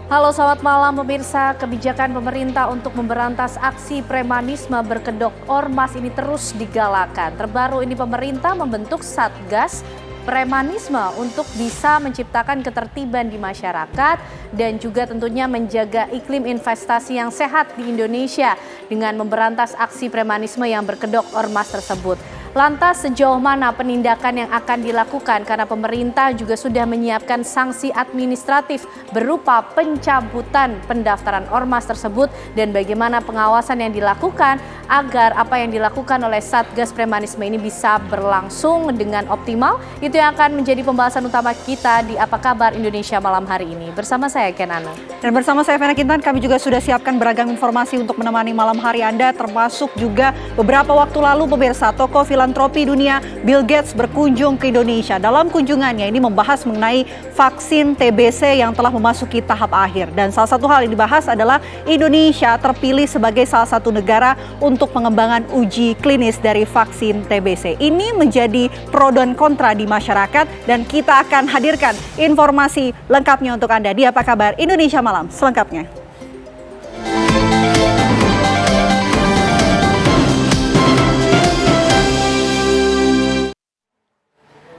Halo, selamat malam pemirsa. Kebijakan pemerintah untuk memberantas aksi premanisme berkedok ormas ini terus digalakan. Terbaru ini pemerintah membentuk Satgas Premanisme untuk bisa menciptakan ketertiban di masyarakat dan juga tentunya menjaga iklim investasi yang sehat di Indonesia dengan memberantas aksi premanisme yang berkedok ormas tersebut. Lantas sejauh mana penindakan yang akan dilakukan karena pemerintah juga sudah menyiapkan sanksi administratif berupa pencabutan pendaftaran ormas tersebut dan bagaimana pengawasan yang dilakukan agar apa yang dilakukan oleh Satgas Premanisme ini bisa berlangsung dengan optimal. Itu yang akan menjadi pembahasan utama kita di Apa Kabar Indonesia malam hari ini. Bersama saya Ken Ano. Dan bersama saya Vena Kintan, kami juga sudah siapkan beragam informasi untuk menemani malam hari Anda, termasuk juga beberapa waktu lalu pemirsa tokoh filantropi dunia Bill Gates berkunjung ke Indonesia. Dalam kunjungannya ini membahas mengenai vaksin TBC yang telah memasuki tahap akhir. Dan salah satu hal yang dibahas adalah Indonesia terpilih sebagai salah satu negara untuk pengembangan uji klinis dari vaksin TBC. Ini menjadi pro dan kontra di masyarakat dan kita akan hadirkan informasi lengkapnya untuk Anda di Apa Kabar Indonesia Malam selengkapnya.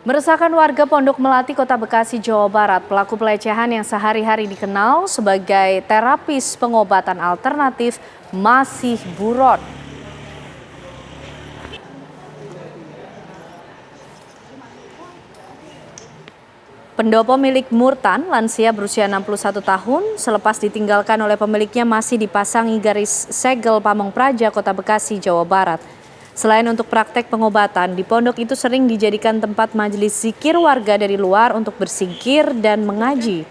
Meresahkan warga Pondok Melati, Kota Bekasi, Jawa Barat. Pelaku pelecehan yang sehari-hari dikenal sebagai terapis pengobatan alternatif masih buron. Pendopo milik Murtan, lansia berusia 61 tahun, selepas ditinggalkan oleh pemiliknya masih dipasangi garis segel Pamong Praja, Kota Bekasi, Jawa Barat. Selain untuk praktek pengobatan, di pondok itu sering dijadikan tempat majelis zikir warga dari luar untuk berzikir dan mengaji.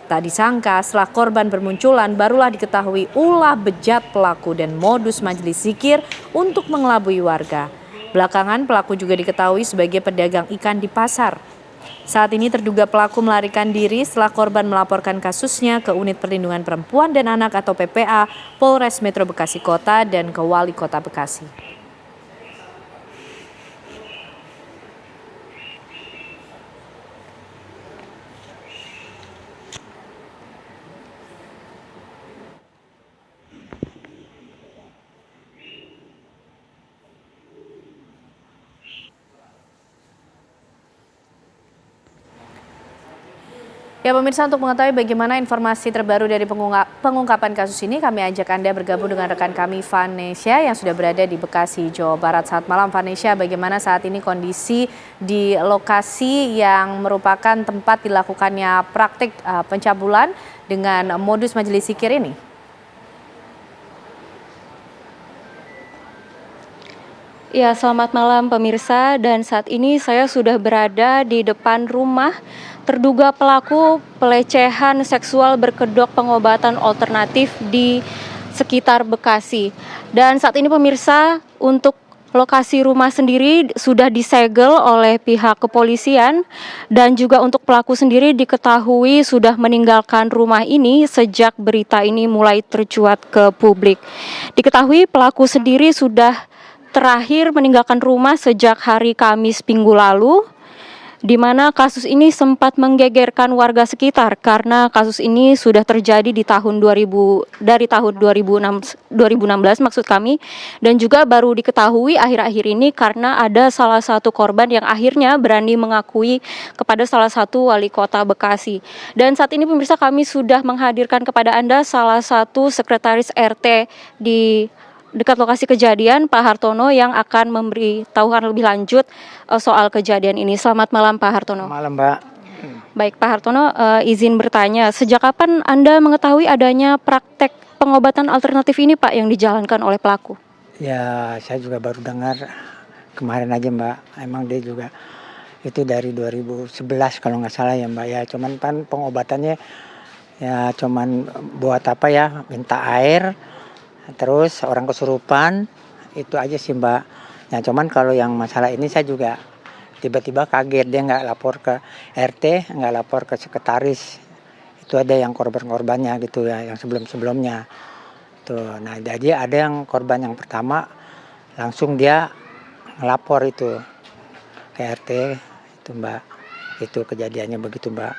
Tak disangka setelah korban bermunculan barulah diketahui ulah bejat pelaku dan modus majelis zikir untuk mengelabui warga. Belakangan pelaku juga diketahui sebagai pedagang ikan di pasar. Saat ini terduga pelaku melarikan diri setelah korban melaporkan kasusnya ke Unit Perlindungan Perempuan dan Anak atau PPA Polres Metro Bekasi Kota dan ke Wali Kota Bekasi. Ya pemirsa, untuk mengetahui bagaimana informasi terbaru dari pengungkapan kasus ini, kami ajak Anda bergabung dengan rekan kami Vanesha yang sudah berada di Bekasi, Jawa Barat. Selamat malam Vanesha, bagaimana saat ini kondisi di lokasi yang merupakan tempat dilakukannya praktik pencabulan dengan modus majelis zikir ini? Ya, selamat malam pemirsa, dan saat ini saya sudah berada di depan rumah terduga pelaku pelecehan seksual berkedok pengobatan alternatif di sekitar Bekasi. Dan saat ini pemirsa, untuk lokasi rumah sendiri sudah disegel oleh pihak kepolisian dan juga untuk pelaku sendiri diketahui sudah meninggalkan rumah ini sejak berita ini mulai tercuat ke publik. Diketahui pelaku sendiri sudah terakhir meninggalkan rumah sejak hari Kamis minggu lalu, di mana kasus ini sempat menggegerkan warga sekitar karena kasus ini sudah terjadi di tahun 2016 maksud kami, dan juga baru diketahui akhir-akhir ini karena ada salah satu korban yang akhirnya berani mengakui kepada salah satu wali kota Bekasi. Dan saat ini pemirsa, kami sudah menghadirkan kepada Anda salah satu sekretaris RT di dekat lokasi kejadian, Pak Hartono, yang akan memberitahukan lebih lanjut soal kejadian ini. Selamat malam Pak Hartono. Malam Mbak. Baik Pak Hartono, izin bertanya, sejak kapan Anda mengetahui adanya praktek pengobatan alternatif ini Pak yang dijalankan oleh pelaku? Ya, saya juga baru dengar kemarin aja Mbak. Emang dia juga itu dari 2011 kalau nggak salah ya Mbak ya. Cuman kan pengobatannya ya cuman buat apa ya, minta air, terus orang kesurupan, itu aja sih Mbak. Nah cuman kalau yang masalah ini saya juga tiba-tiba kaget, dia nggak lapor ke RT, nggak lapor ke sekretaris. Itu ada yang korban-korbannya gitu ya, yang sebelum-sebelumnya. Tuh, nah jadi ada yang korban yang pertama langsung dia ngelapor itu ke RT, itu Mbak. Itu kejadiannya begitu Mbak.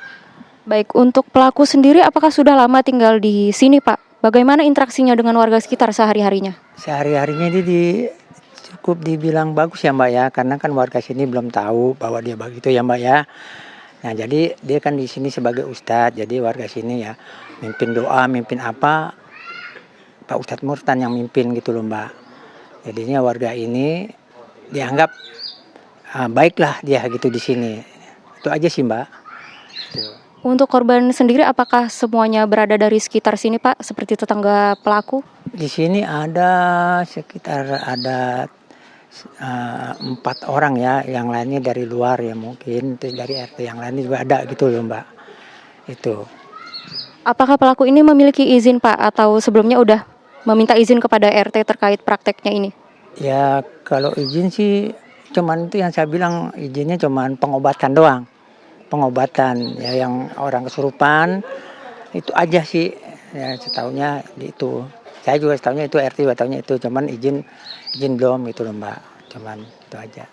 Baik, untuk pelaku sendiri apakah sudah lama tinggal di sini, Pak? Bagaimana interaksinya dengan warga sekitar sehari-harinya? Sehari-harinya cukup dibilang bagus ya Mbak ya, karena kan warga sini belum tahu bahwa dia begitu ya Mbak ya. Nah jadi dia kan di sini sebagai ustadz, jadi warga sini ya mimpin doa, mimpin apa, Pak Ustadz Murtan yang mimpin gitu loh Mbak. Jadinya warga ini dianggap baiklah dia gitu di sini. Itu aja sih Mbak. Gitu. Untuk korban sendiri apakah semuanya berada dari sekitar sini, Pak, seperti tetangga pelaku? Di sini ada sekitar 4 orang ya, yang lainnya dari luar ya mungkin, terus dari RT yang lainnya juga ada gitu loh Mbak. Itu. Apakah pelaku ini memiliki izin, Pak, atau sebelumnya udah meminta izin kepada RT terkait prakteknya ini? Ya kalau izin sih cuman itu yang saya bilang izinnya cuman pengobatan doang. Pengobatan ya yang orang kesurupan itu aja sih ya setahunya itu. Saya juga setahunya itu RT juga tahunya itu cuman izin belum gitu loh Mbak. Cuman itu aja.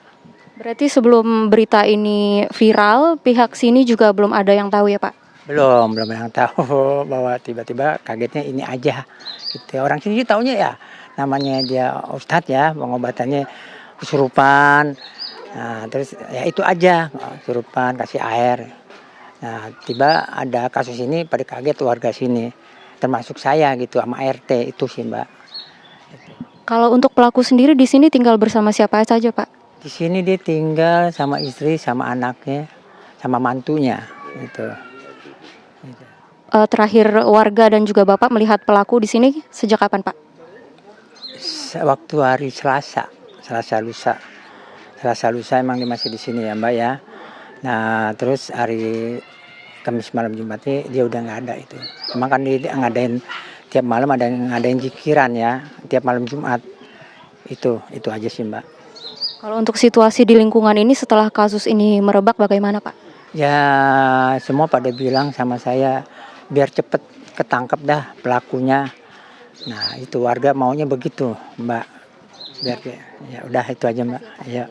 Berarti sebelum berita ini viral, pihak sini juga belum ada yang tahu ya, Pak? Belum yang tahu bahwa tiba-tiba kagetnya ini aja. Gitu. Orang sini tahunya ya namanya dia ustadz ya, pengobatannya kesurupan. Nah, terus ya itu aja, kesurupan kasih air. Nah, tiba ada kasus ini pada kaget warga sini. Termasuk saya gitu sama RT itu sih, Mbak. Kalau untuk pelaku sendiri di sini tinggal bersama siapa saja, Pak? Di sini dia tinggal sama istri, sama anaknya, sama mantunya gitu. Terakhir warga dan juga Bapak melihat pelaku di sini sejak kapan, Pak? Waktu hari Selasa lusa emang dia masih di sini ya Mbak ya. Nah terus hari Kamis malam Jumatnya dia udah nggak ada itu. Emang kan dia ngadain tiap malam ada ngadain zikiran ya tiap malam Jumat. Itu aja sih Mbak. Kalau untuk situasi di lingkungan ini setelah kasus ini merebak bagaimana, Pak? Ya semua pada bilang sama saya biar cepet ketangkep dah pelakunya. Nah itu warga maunya begitu Mbak. Biar ya udah itu aja Mbak. Ya.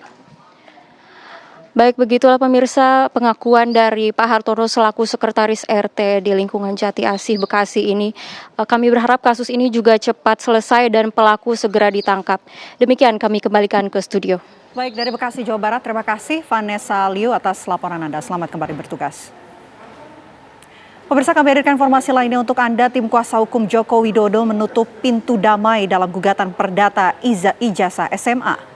Baik, begitulah pemirsa pengakuan dari Pak Hartono selaku Sekretaris RT di lingkungan Jati Asih Bekasi ini. Kami berharap kasus ini juga cepat selesai dan pelaku segera ditangkap. Demikian kami kembalikan ke studio. Baik, dari Bekasi, Jawa Barat, terima kasih Vanessa Liu atas laporan Anda. Selamat kembali bertugas. Pemirsa, kami hadirkan informasi lainnya untuk Anda. Tim kuasa hukum Joko Widodo menutup pintu damai dalam gugatan perdata ijazah SMA.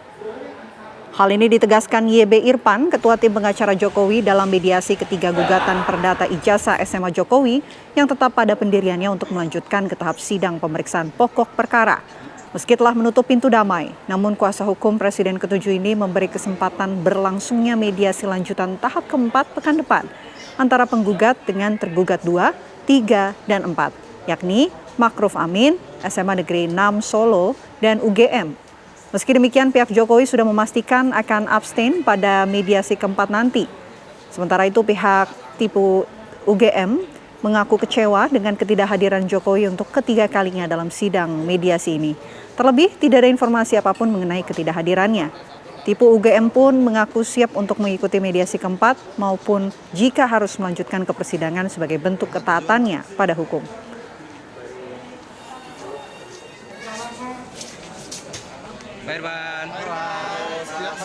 Hal ini ditegaskan YB Irfan, Ketua Tim Pengacara Jokowi dalam mediasi ketiga gugatan perdata ijazah SMA Jokowi yang tetap pada pendiriannya untuk melanjutkan ke tahap sidang pemeriksaan pokok perkara. Meski telah menutup pintu damai, namun kuasa hukum Presiden ke-7 ini memberi kesempatan berlangsungnya mediasi lanjutan tahap keempat pekan depan antara penggugat dengan tergugat 2, 3, dan 4, yakni Makruf Amin, SMA Negeri 6 Solo, dan UGM. Meski demikian, pihak Jokowi sudah memastikan akan abstain pada mediasi keempat nanti. Sementara itu, pihak tipu UGM mengaku kecewa dengan ketidakhadiran Jokowi untuk ketiga kalinya dalam sidang mediasi ini. Terlebih, tidak ada informasi apapun mengenai ketidakhadirannya. Tipu UGM pun mengaku siap untuk mengikuti mediasi keempat maupun jika harus melanjutkan ke persidangan sebagai bentuk ketaatannya pada hukum. Pak Irfan. Siap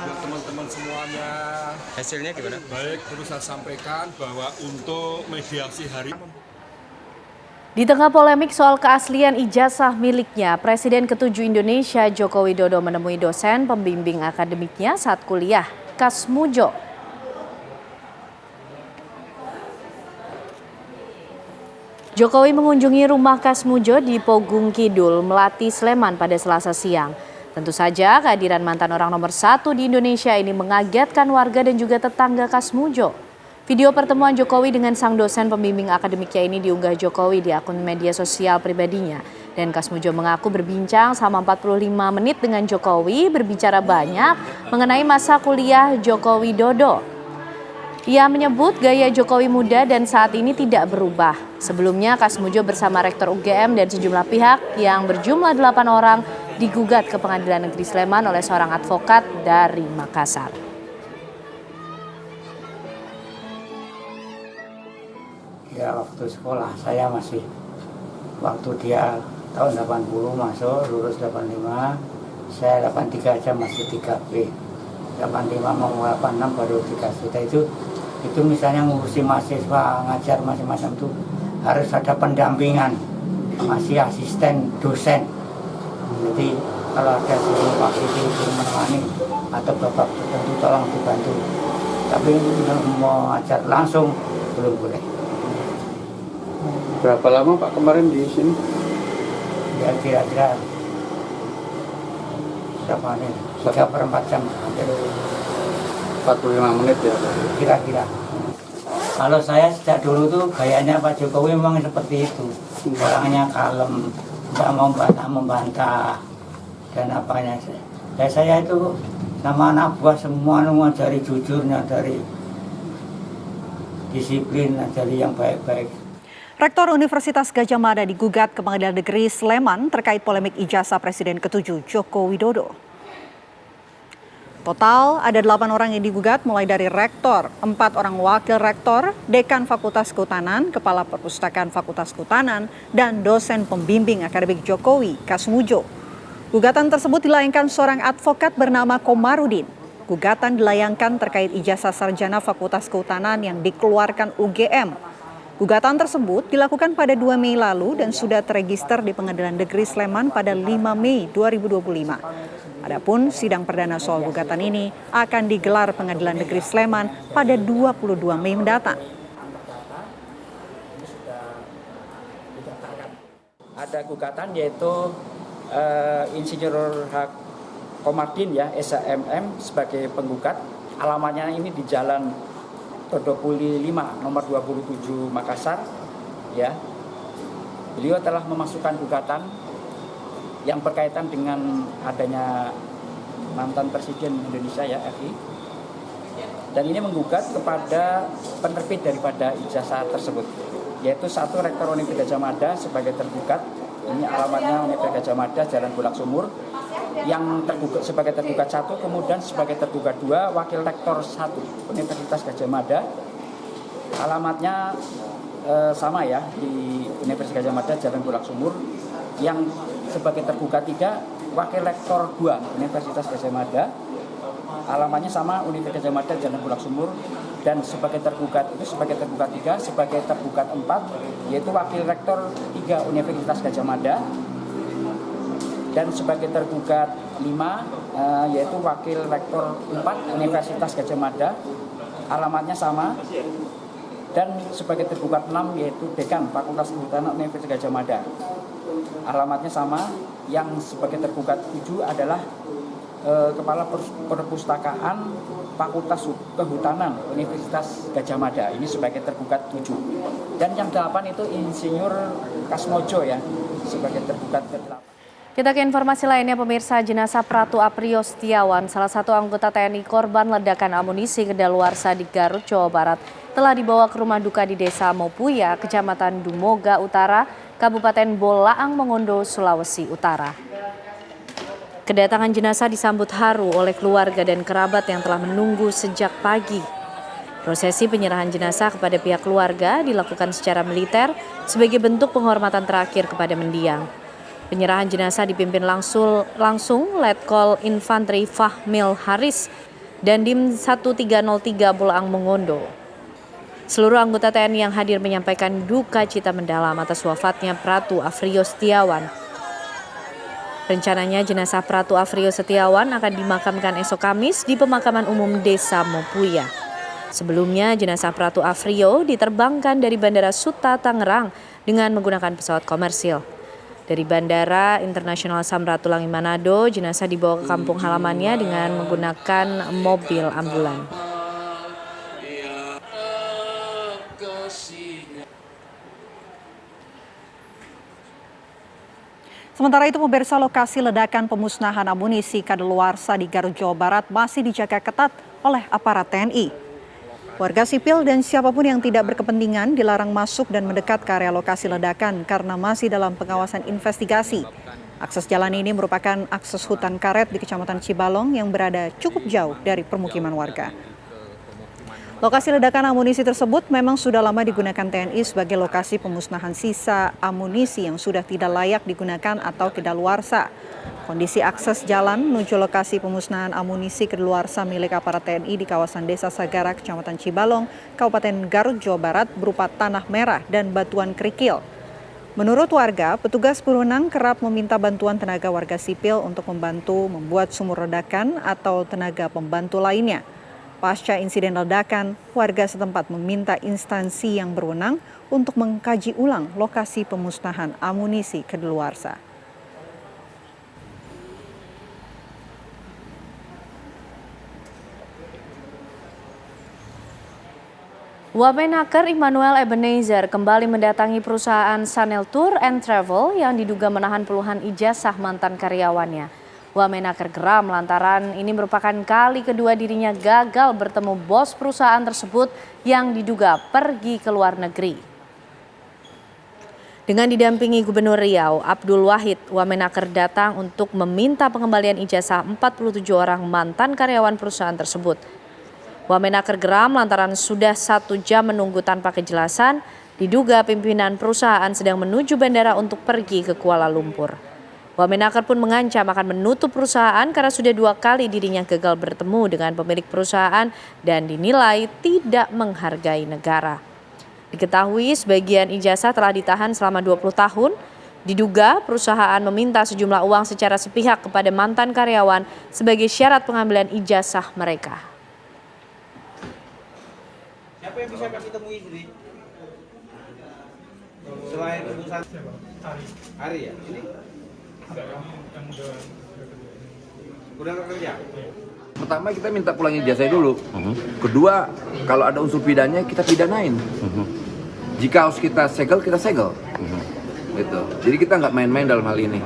buat teman-teman semuanya. Hasilnya gimana? Baik, perlu saya sampaikan bahwa untuk mediasi hari Di tengah polemik soal keaslian ijazah miliknya, Presiden ke-7 Indonesia Joko Widodo menemui dosen pembimbing akademiknya saat kuliah, Kasmujo. Jokowi mengunjungi rumah Kasmujo di Pogung Kidul, Melati, Sleman pada Selasa siang. Tentu saja kehadiran mantan orang nomor 1 di Indonesia ini mengagetkan warga dan juga tetangga Kasmujo. Video pertemuan Jokowi dengan sang dosen pembimbing akademiknya ini diunggah Jokowi di akun media sosial pribadinya. Dan Kasmujo mengaku berbincang selama 45 menit dengan Jokowi, berbicara banyak mengenai masa kuliah Joko Widodo. Ia menyebut gaya Jokowi muda dan saat ini tidak berubah. Sebelumnya Kasmujo bersama Rektor UGM dan sejumlah pihak yang berjumlah 8 orang digugat ke Pengadilan Negeri Sleman oleh seorang advokat dari Makassar. kira-kira waktu sekolah. Saya masih waktu dia tahun 80 masuk, lulus 85, saya 83 aja masih 3B. 85 mau 86 baru dikasih. Itu misalnya ngurusi mahasiswa, ngajar macam-macam tuh harus ada pendampingan, masih asisten dosen. Jadi kalau ada suruh Pak Siti suruh menemani atau bapak tertentu tolong dibantu. Tapi mau ajar langsung belum boleh. Berapa lama Pak kemarin di sini? Ya kira-kira berapa nih? 3/4 jam. 45 menit ya? Kira-kira. Kalau saya sejak dulu tuh gayanya Pak Jokowi memang seperti itu. Orangnya kalem, tidak mau membantah dan apanya. Dan saya itu sama anak buah semua ngajari jujur, ngajari disiplin, ngajari yang baik-baik. Rektor Universitas Gadjah Mada digugat ke Pengadilan Negeri Sleman terkait polemik ijazah Presiden ke-7 Joko Widodo. Total ada 8 orang yang digugat mulai dari rektor, 4 orang wakil rektor, dekan Fakultas Kehutanan, kepala perpustakaan Fakultas Kehutanan, dan dosen pembimbing akademik Jokowi, Kasmujo. Gugatan tersebut dilayangkan seorang advokat bernama Komarudin. Gugatan dilayangkan terkait ijazah sarjana Fakultas Kehutanan yang dikeluarkan UGM. Gugatan tersebut dilakukan pada 2 Mei lalu dan sudah terregister di Pengadilan Negeri Sleman pada 5 Mei 2025. Adapun sidang perdana soal gugatan ini akan digelar Pengadilan Negeri Sleman pada 22 Mei mendatang. Ada gugatan yaitu Insinyur H. Komardin ya, SHMM sebagai penggugat. Alamatnya ini di Jalan Todopuli 5 nomor 27 Makassar ya. Beliau telah memasukkan gugatan yang berkaitan dengan adanya mantan Presiden Indonesia ya, RI. Dan ini menggugat kepada penerbit daripada ijazah tersebut, yaitu satu Rektor Universitas Gadjah Mada sebagai tergugat. Ini alamatnya Universitas Gadjah Mada, Jalan Bulak Sumur. Yang tergugat sebagai tergugat 1, kemudian sebagai tergugat 2 Wakil Rektor 1 Universitas Gadjah Mada. Alamatnya sama ya, di Universitas Gadjah Mada, Jalan Bulak Sumur. Yang sebagai tergugat 3 Wakil Rektor 2 Universitas Gadjah Mada. Alamatnya sama, Universitas Gadjah Mada, Jalan Bulak Sumur. Dan sebagai tergugat itu sebagai tergugat 3, sebagai tergugat 4 yaitu Wakil Rektor 3 Universitas Gadjah Mada. Dan sebagai tergugat 5 yaitu Wakil Rektor 4 Universitas Gadjah Mada. Alamatnya sama. Dan sebagai tergugat 6 yaitu Dekan Fakultas Kehutanan Universitas Gadjah Mada. Alamatnya sama. Yang sebagai tergugat 7 adalah Kepala Perpustakaan Fakultas Kehutanan Universitas Gadjah Mada. Ini sebagai tergugat 7. Dan yang 8 itu Insinyur Kasmojo ya, sebagai tergugat ke-8. Kita ke informasi lainnya, pemirsa. Jenazah Pratu Aprio Setiawan, salah satu anggota TNI korban ledakan amunisi kedaluarsa di Garut, Jawa Barat, telah dibawa ke rumah duka di Desa Mopuya, Kecamatan Dumoga Utara, Kabupaten Bolaang Mongondo, Sulawesi Utara. Kedatangan jenazah disambut haru oleh keluarga dan kerabat yang telah menunggu sejak pagi. Prosesi penyerahan jenazah kepada pihak keluarga dilakukan secara militer sebagai bentuk penghormatan terakhir kepada mendiang. Penyerahan jenazah dipimpin langsung Letkol Infanteri Fahmil Haris dan Dim 1303 Bolaang Mongondo. Seluruh anggota TNI yang hadir menyampaikan duka cita mendalam atas wafatnya Pratu Aprio Setiawan. Rencananya jenazah Pratu Aprio Setiawan akan dimakamkan esok Kamis di pemakaman umum Desa Mopuya. Sebelumnya jenazah Pratu Aprio diterbangkan dari Bandara Suta Tangerang dengan menggunakan pesawat komersil. Dari Bandara Internasional Samratulangi Manado, jenazah dibawa ke kampung halamannya dengan menggunakan mobil ambulan. Sementara itu, pemirsa, lokasi ledakan pemusnahan amunisi kadaluarsa di Garut, Jawa Barat masih dijaga ketat oleh aparat TNI. Warga sipil dan siapapun yang tidak berkepentingan dilarang masuk dan mendekat ke area lokasi ledakan karena masih dalam pengawasan investigasi. Akses jalan ini merupakan akses hutan karet di Kecamatan Cibalong yang berada cukup jauh dari permukiman warga. Lokasi ledakan amunisi tersebut memang sudah lama digunakan TNI sebagai lokasi pemusnahan sisa amunisi yang sudah tidak layak digunakan atau kedaluarsa. Kondisi akses jalan menuju lokasi pemusnahan amunisi kedaluarsa milik aparat TNI di kawasan Desa Sagara, Kecamatan Cibalong, Kabupaten Garut, Jawa Barat berupa tanah merah dan batuan kerikil. Menurut warga, petugas berwenang kerap meminta bantuan tenaga warga sipil untuk membantu membuat sumur ledakan atau tenaga pembantu lainnya. Pasca insiden ledakan, warga setempat meminta instansi yang berwenang untuk mengkaji ulang lokasi pemusnahan amunisi kedaluarsa. Wamenaker Immanuel Ebenezer kembali mendatangi perusahaan Sanel Tour and Travel yang diduga menahan puluhan ijazah mantan karyawannya. Wamenaker geram lantaran ini merupakan kali kedua dirinya gagal bertemu bos perusahaan tersebut yang diduga pergi ke luar negeri. Dengan didampingi Gubernur Riau, Abdul Wahid, Wamenaker datang untuk meminta pengembalian ijazah 47 orang mantan karyawan perusahaan tersebut. Wamenaker geram lantaran sudah 1 jam menunggu tanpa kejelasan, diduga pimpinan perusahaan sedang menuju bandara untuk pergi ke Kuala Lumpur. Wamenaker pun mengancam akan menutup perusahaan karena sudah 2 kali dirinya gagal bertemu dengan pemilik perusahaan dan dinilai tidak menghargai negara. Diketahui sebagian ijazah telah ditahan selama 20 tahun. Diduga perusahaan meminta sejumlah uang secara sepihak kepada mantan karyawan sebagai syarat pengambilan ijazah mereka. Siapa yang bisa kami temui sini? Selain urusan Ari ya? Ini? Udah kerja? Pertama kita minta pulang ijazah dulu. Kedua, kalau ada unsur pidananya kita pidanain. Jika harus kita segel, kita segel. Gitu. Jadi kita nggak main-main dalam hal ini.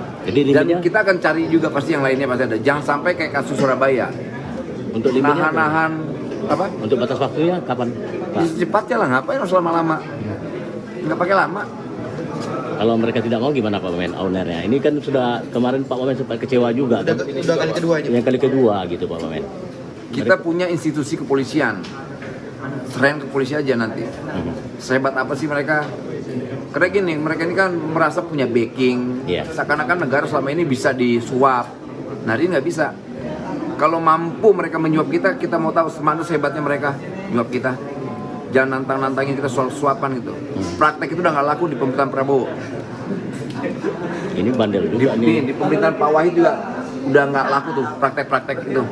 Dan kita akan cari juga pasti yang lainnya pasti ada. Jangan sampai kayak kasus Surabaya. Untuk nahan-nahan apa? Untuk batas waktunya kapan? Cepatnya lah, ngapain harus lama-lama? Nggak pakai lama. Kalau mereka tidak mau gimana Pak Wamen, ownernya? Ini kan sudah kemarin Pak Wamen sempat kecewa juga. Sudah kali kedua ini. Yang kali kedua gitu Pak Wamen. Kita punya institusi kepolisian. Selain kepolisian aja nanti. Sehebat apa sih mereka? Karena gini, mereka ini kan merasa punya backing. Seakan-akan negara selama ini bisa disuap. Nah ini nggak bisa. Kalau mampu mereka menyuap kita, kita mau tahu semana sehebatnya mereka menyuap kita. Jangan nantang-nantangin kita soal suapan gitu. Praktek itu udah nggak laku di pemerintahan Prabowo. Ini bandel juga di pemerintahan Pak Wahid juga udah nggak laku tuh praktek-praktek itu.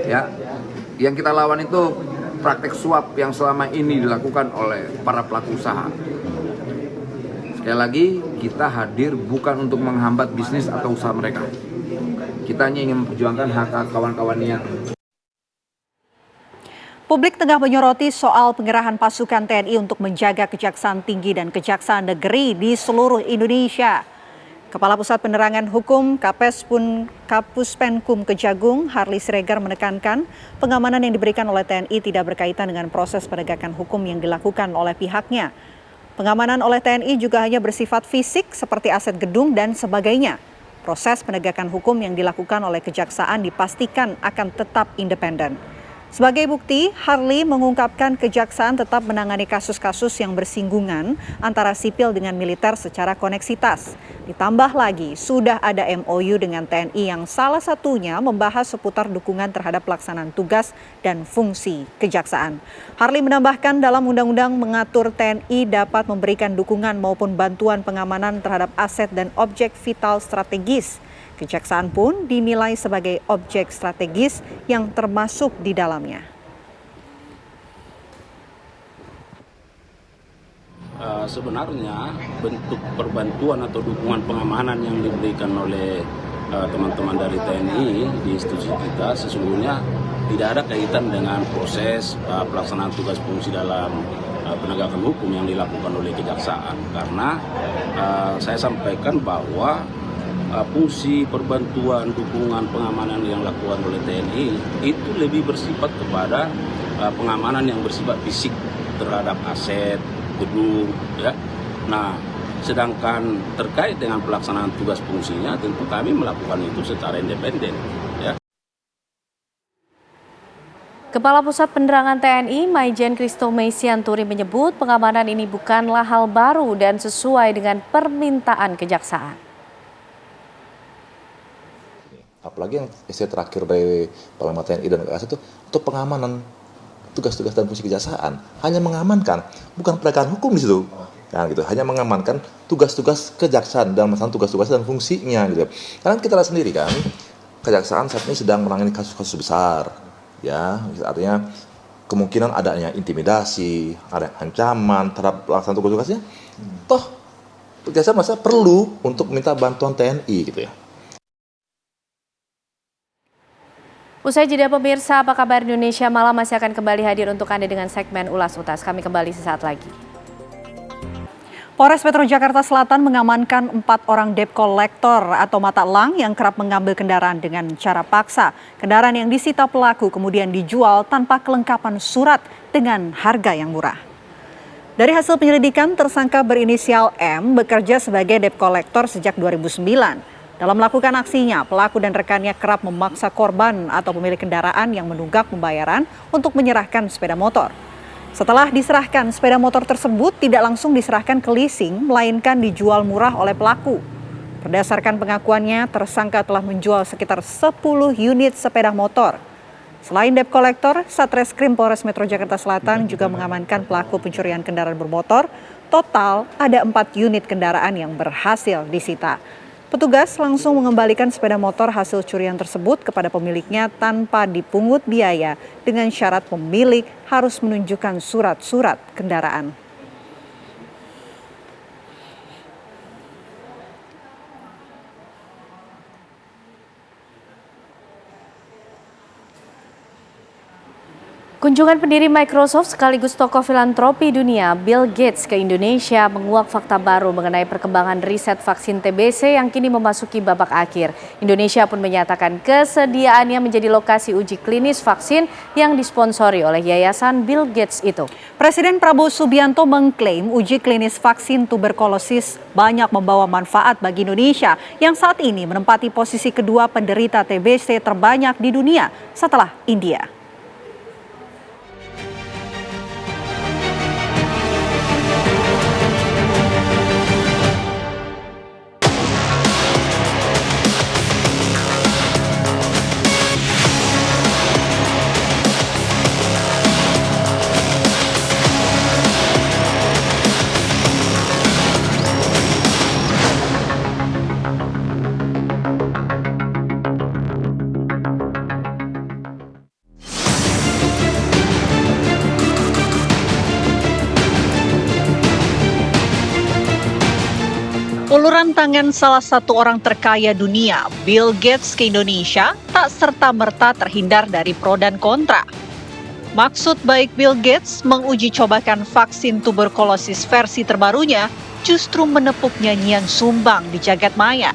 Ya, yang kita lawan itu praktek suap yang selama ini dilakukan oleh para pelaku usaha. Sekali lagi, kita hadir bukan untuk menghambat bisnis atau usaha mereka. Kita hanya ingin memperjuangkan hak kawan-kawannya. Publik tengah menyoroti soal pengerahan pasukan TNI untuk menjaga Kejaksaan Tinggi dan Kejaksaan Negeri di seluruh Indonesia. Kepala Pusat Penerangan Hukum Kapus Penkum Kejagung, Harli Siregar menekankan pengamanan yang diberikan oleh TNI tidak berkaitan dengan proses penegakan hukum yang dilakukan oleh pihaknya. Pengamanan oleh TNI juga hanya bersifat fisik seperti aset gedung dan sebagainya. Proses penegakan hukum yang dilakukan oleh Kejaksaan dipastikan akan tetap independen. Sebagai bukti, Harli mengungkapkan Kejaksaan tetap menangani kasus-kasus yang bersinggungan antara sipil dengan militer secara koneksitas. Ditambah lagi, sudah ada MOU dengan TNI yang salah satunya membahas seputar dukungan terhadap pelaksanaan tugas dan fungsi Kejaksaan. Harli menambahkan dalam undang-undang mengatur TNI dapat memberikan dukungan maupun bantuan pengamanan terhadap aset dan objek vital strategis. Kejaksaan pun dinilai sebagai objek strategis yang termasuk di dalamnya. Sebenarnya bentuk perbantuan atau dukungan pengamanan yang diberikan oleh teman-teman dari TNI di institusi kita sesungguhnya tidak ada kaitan dengan proses pelaksanaan tugas fungsi dalam penegakan hukum yang dilakukan oleh Kejaksaan. Karena saya sampaikan bahwa fungsi perbantuan, dukungan, pengamanan yang dilakukan oleh TNI itu lebih bersifat kepada pengamanan yang bersifat fisik terhadap aset, gedung, ya. Nah, sedangkan terkait dengan pelaksanaan tugas fungsinya, tentu kami melakukan itu secara independen, ya. Kepala Pusat Penerangan TNI, Maijen Kristo Meisianturi menyebut pengamanan ini bukanlah hal baru dan sesuai dengan permintaan kejaksaan. Apalagi yang istilah terakhir dari Panglima TNI dan Kejaksaan itu untuk pengamanan tugas-tugas dan fungsi kejaksaan, hanya mengamankan, bukan penegakan hukum di situ. Nah, gitu, hanya mengamankan tugas-tugas kejaksaan dan masalah tugas-tugas dan fungsinya gitu. Karena kita lihat sendiri kan, kejaksaan saat ini sedang menangani kasus-kasus besar. Ya, artinya kemungkinan adanya intimidasi, ada ancaman terhadap pelaksanaan tugas-tugasnya. Toh, kejaksaan merasa perlu untuk minta bantuan TNI gitu ya. Usai jeda pemirsa, apa kabar Indonesia Malam masih akan kembali hadir untuk Anda dengan segmen Ulas Utas. Kami kembali sesaat lagi. Polres Metro Jakarta Selatan mengamankan 4 orang debt collector atau mata elang yang kerap mengambil kendaraan dengan cara paksa. Kendaraan yang disita pelaku kemudian dijual tanpa kelengkapan surat dengan harga yang murah. Dari hasil penyelidikan, tersangka berinisial M bekerja sebagai debt collector sejak 2009. Dalam melakukan aksinya, pelaku dan rekannya kerap memaksa korban atau pemilik kendaraan yang menunggak pembayaran untuk menyerahkan sepeda motor. Setelah diserahkan, sepeda motor tersebut tidak langsung diserahkan ke leasing, melainkan dijual murah oleh pelaku. Berdasarkan pengakuannya, tersangka telah menjual sekitar 10 unit sepeda motor. Selain debt collector, Satreskrim Polres Metro Jakarta Selatan juga mengamankan pelaku pencurian kendaraan bermotor. Total ada 4 unit kendaraan yang berhasil disita. Petugas langsung mengembalikan sepeda motor hasil curian tersebut kepada pemiliknya tanpa dipungut biaya dengan syarat pemilik harus menunjukkan surat-surat kendaraan. Kunjungan pendiri Microsoft sekaligus tokoh filantropi dunia Bill Gates ke Indonesia menguak fakta baru mengenai perkembangan riset vaksin TBC yang kini memasuki babak akhir. Indonesia pun menyatakan kesediaannya menjadi lokasi uji klinis vaksin yang disponsori oleh Yayasan Bill Gates itu. Presiden Prabowo Subianto mengklaim uji klinis vaksin tuberkulosis banyak membawa manfaat bagi Indonesia yang saat ini menempati posisi kedua penderita TBC terbanyak di dunia setelah India. Uluran tangan salah satu orang terkaya dunia, Bill Gates ke Indonesia, tak serta-merta terhindar dari pro dan kontra. Maksud baik Bill Gates menguji cobakan vaksin tuberkulosis versi terbarunya justru menepuk nyanyian sumbang di jagat maya.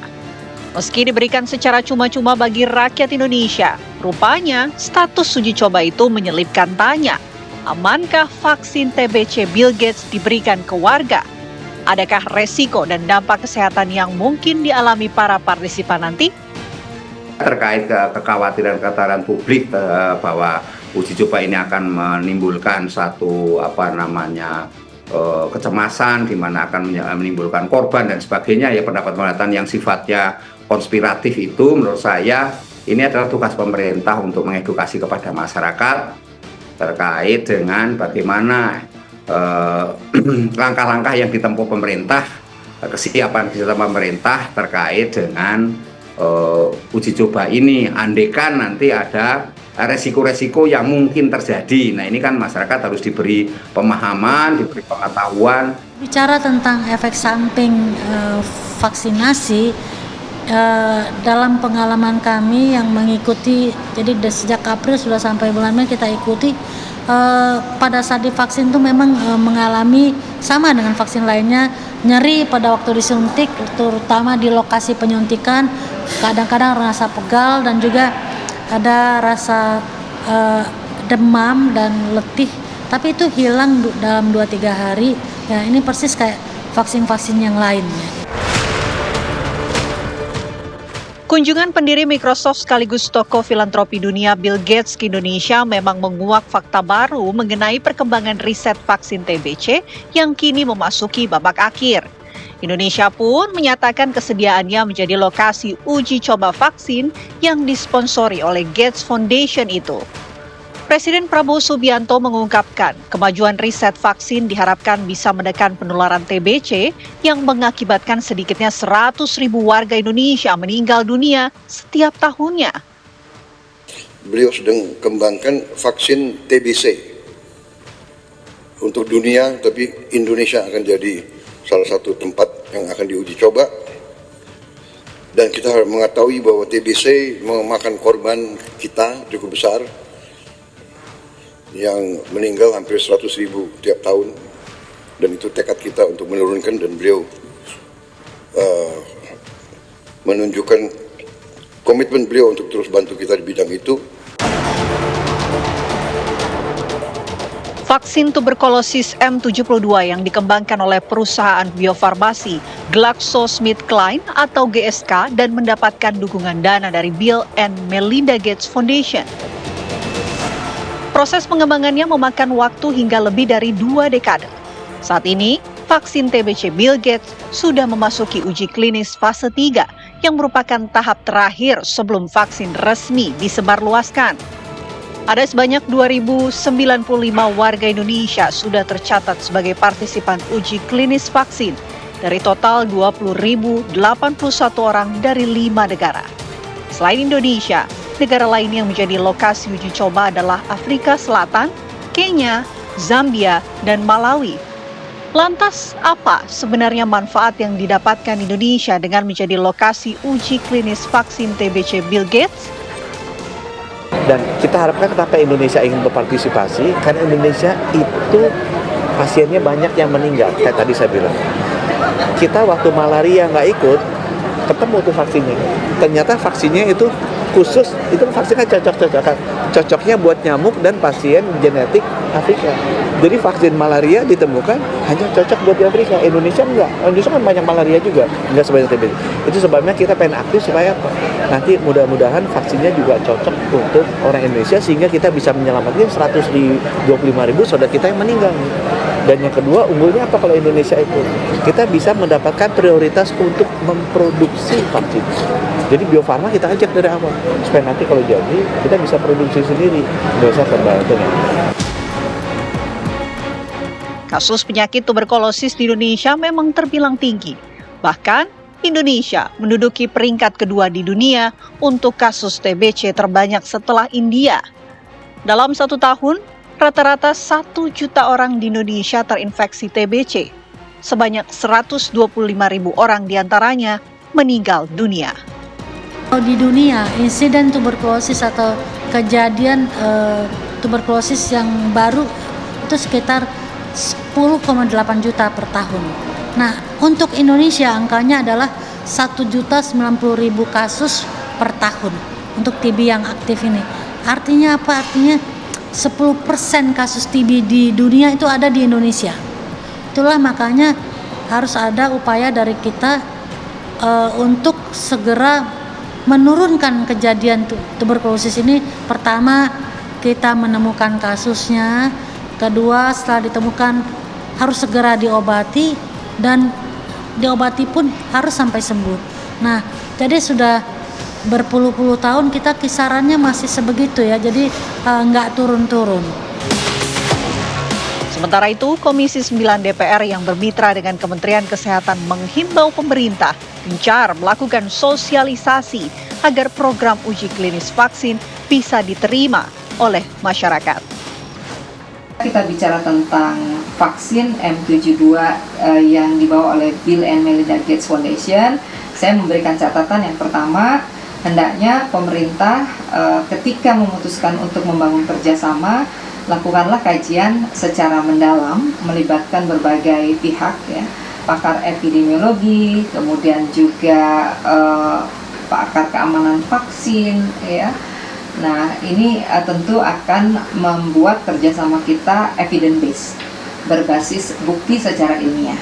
Meski diberikan secara cuma-cuma bagi rakyat Indonesia, rupanya status uji coba itu menyelipkan tanya, amankah vaksin TBC Bill Gates diberikan ke warga? Adakah resiko dan dampak kesehatan yang mungkin dialami para partisipan nanti? Terkait kekhawatiran publik bahwa uji coba ini akan menimbulkan satu kecemasan di mana akan menimbulkan korban dan sebagainya, ya pendapat-pendapat yang sifatnya konspiratif itu menurut saya ini adalah tugas pemerintah untuk mengedukasi kepada masyarakat terkait dengan bagaimana langkah-langkah yang ditempuh pemerintah, kesiapan pemerintah terkait dengan uji coba ini. Andaikan nanti ada resiko-resiko yang mungkin terjadi. Nah, ini kan masyarakat harus diberi pemahaman, diberi pengetahuan. Bicara tentang efek samping vaksinasi, dalam pengalaman kami yang mengikuti, jadi sejak April sudah sampai bulan Mei kita ikuti, pada saat divaksin itu memang mengalami sama dengan vaksin lainnya, nyeri pada waktu disuntik, terutama di lokasi penyuntikan, kadang-kadang rasa pegal dan juga ada rasa demam dan letih, tapi itu hilang dalam 2-3 hari. Ya, ini persis kayak vaksin-vaksin yang lainnya. Kunjungan pendiri Microsoft sekaligus tokoh filantropi dunia Bill Gates ke Indonesia memang menguak fakta baru mengenai perkembangan riset vaksin TBC yang kini memasuki babak akhir. Indonesia pun menyatakan kesediaannya menjadi lokasi uji coba vaksin yang disponsori oleh Gates Foundation itu. Presiden Prabowo Subianto mengungkapkan kemajuan riset vaksin diharapkan bisa menekan penularan TBC yang mengakibatkan sedikitnya 100.000 warga Indonesia meninggal dunia setiap tahunnya. Beliau sedang kembangkan vaksin TBC untuk dunia, tapi Indonesia akan jadi salah satu tempat yang akan diuji coba. Dan kita harus mengetahui bahwa TBC memakan korban kita cukup besar, yang meninggal hampir 100.000 tiap tahun, dan itu tekad kita untuk menurunkan, dan beliau menunjukkan komitmen beliau untuk terus bantu kita di bidang itu. Vaksin tuberkulosis M72 yang dikembangkan oleh perusahaan biofarmasi GlaxoSmithKline atau GSK dan mendapatkan dukungan dana dari Bill and Melinda Gates Foundation. Proses pengembangannya memakan waktu hingga lebih dari 2 dekade. Saat ini, vaksin TBC Bill Gates sudah memasuki uji klinis fase 3 yang merupakan tahap terakhir sebelum vaksin resmi disebarluaskan. Ada sebanyak 2.095 warga Indonesia sudah tercatat sebagai partisipan uji klinis vaksin dari total 20.081 orang dari 5 negara. Selain Indonesia, negara lain yang menjadi lokasi uji coba adalah Afrika Selatan, Kenya, Zambia, dan Malawi. Lantas, apa sebenarnya manfaat yang didapatkan Indonesia dengan menjadi lokasi uji klinis vaksin TBC Bill Gates? Dan kita harapkan kenapa Indonesia ingin berpartisipasi, karena Indonesia itu pasiennya banyak yang meninggal, kayak tadi saya bilang. Kita waktu malaria nggak ikut, ketemu tuh vaksinnya. Ternyata vaksinnya itu khusus, itu vaksinnya cocoknya buat nyamuk dan pasien genetik Afrika. Jadi vaksin malaria ditemukan hanya cocok buat di Afrika. Indonesia enggak. Indonesia kan banyak malaria juga, enggak sebanyak TBC. Itu sebabnya kita pengen aktif supaya apa? Nanti mudah-mudahan vaksinnya juga cocok untuk orang Indonesia sehingga kita bisa menyelamatkan 125.000 saudara kita yang meninggal. Dan yang kedua, unggulnya apa kalau Indonesia ikut? Kita bisa mendapatkan prioritas untuk memproduksi vaksin. Jadi Bio Farma kita ajak dari awal, supaya nanti kalau jadi kita bisa produksi sendiri, nggak usah terbantu. Kasus penyakit tuberkulosis di Indonesia memang terbilang tinggi. Bahkan Indonesia menduduki peringkat kedua di dunia untuk kasus TBC terbanyak setelah India. Dalam 1 tahun, rata-rata 1 juta orang di Indonesia terinfeksi TBC. Sebanyak 125.000 orang diantaranya meninggal dunia. Di dunia, insiden tuberkulosis atau kejadian tuberkulosis yang baru itu sekitar 10,8 juta per tahun. Nah, untuk Indonesia angkanya adalah 1.090.000 kasus per tahun untuk TB yang aktif ini. Artinya apa? Artinya 10% kasus TB di dunia itu ada di Indonesia. Itulah makanya harus ada upaya dari kita untuk segera menurunkan kejadian tuberkulosis ini. Pertama, kita menemukan kasusnya. Kedua, setelah ditemukan harus segera diobati, dan diobati pun harus sampai sembuh. Nah, jadi sudah berpuluh-puluh tahun kita kisarannya masih sebegitu ya, jadi nggak turun-turun. Sementara itu, Komisi 9 DPR yang bermitra dengan Kementerian Kesehatan menghimbau pemerintah gencar melakukan sosialisasi agar program uji klinis vaksin bisa diterima oleh masyarakat. Kita bicara tentang vaksin M72 yang dibawa oleh Bill and Melinda Gates Foundation. Saya memberikan catatan yang pertama, hendaknya pemerintah ketika memutuskan untuk membangun kerjasama, lakukanlah kajian secara mendalam, melibatkan berbagai pihak, ya, pakar epidemiologi, kemudian juga pakar keamanan vaksin, ya. Nah, ini tentu akan membuat kerjasama kita evidence based, berbasis bukti secara ilmiah.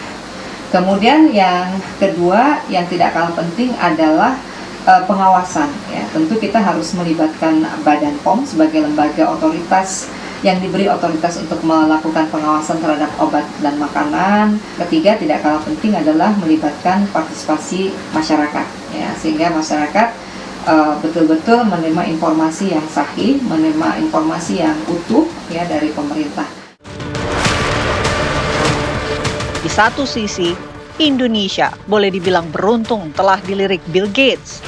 Kemudian yang kedua yang tidak kalah penting adalah pengawasan. Ya, tentu kita harus melibatkan Badan POM sebagai lembaga otoritas yang diberi otoritas untuk melakukan pengawasan terhadap obat dan makanan. Ketiga, tidak kalah penting adalah melibatkan partisipasi masyarakat, ya, sehingga masyarakat betul-betul menerima informasi yang sahih, menerima informasi yang utuh, ya, dari pemerintah. Di satu sisi, Indonesia boleh dibilang beruntung telah dilirik Bill Gates.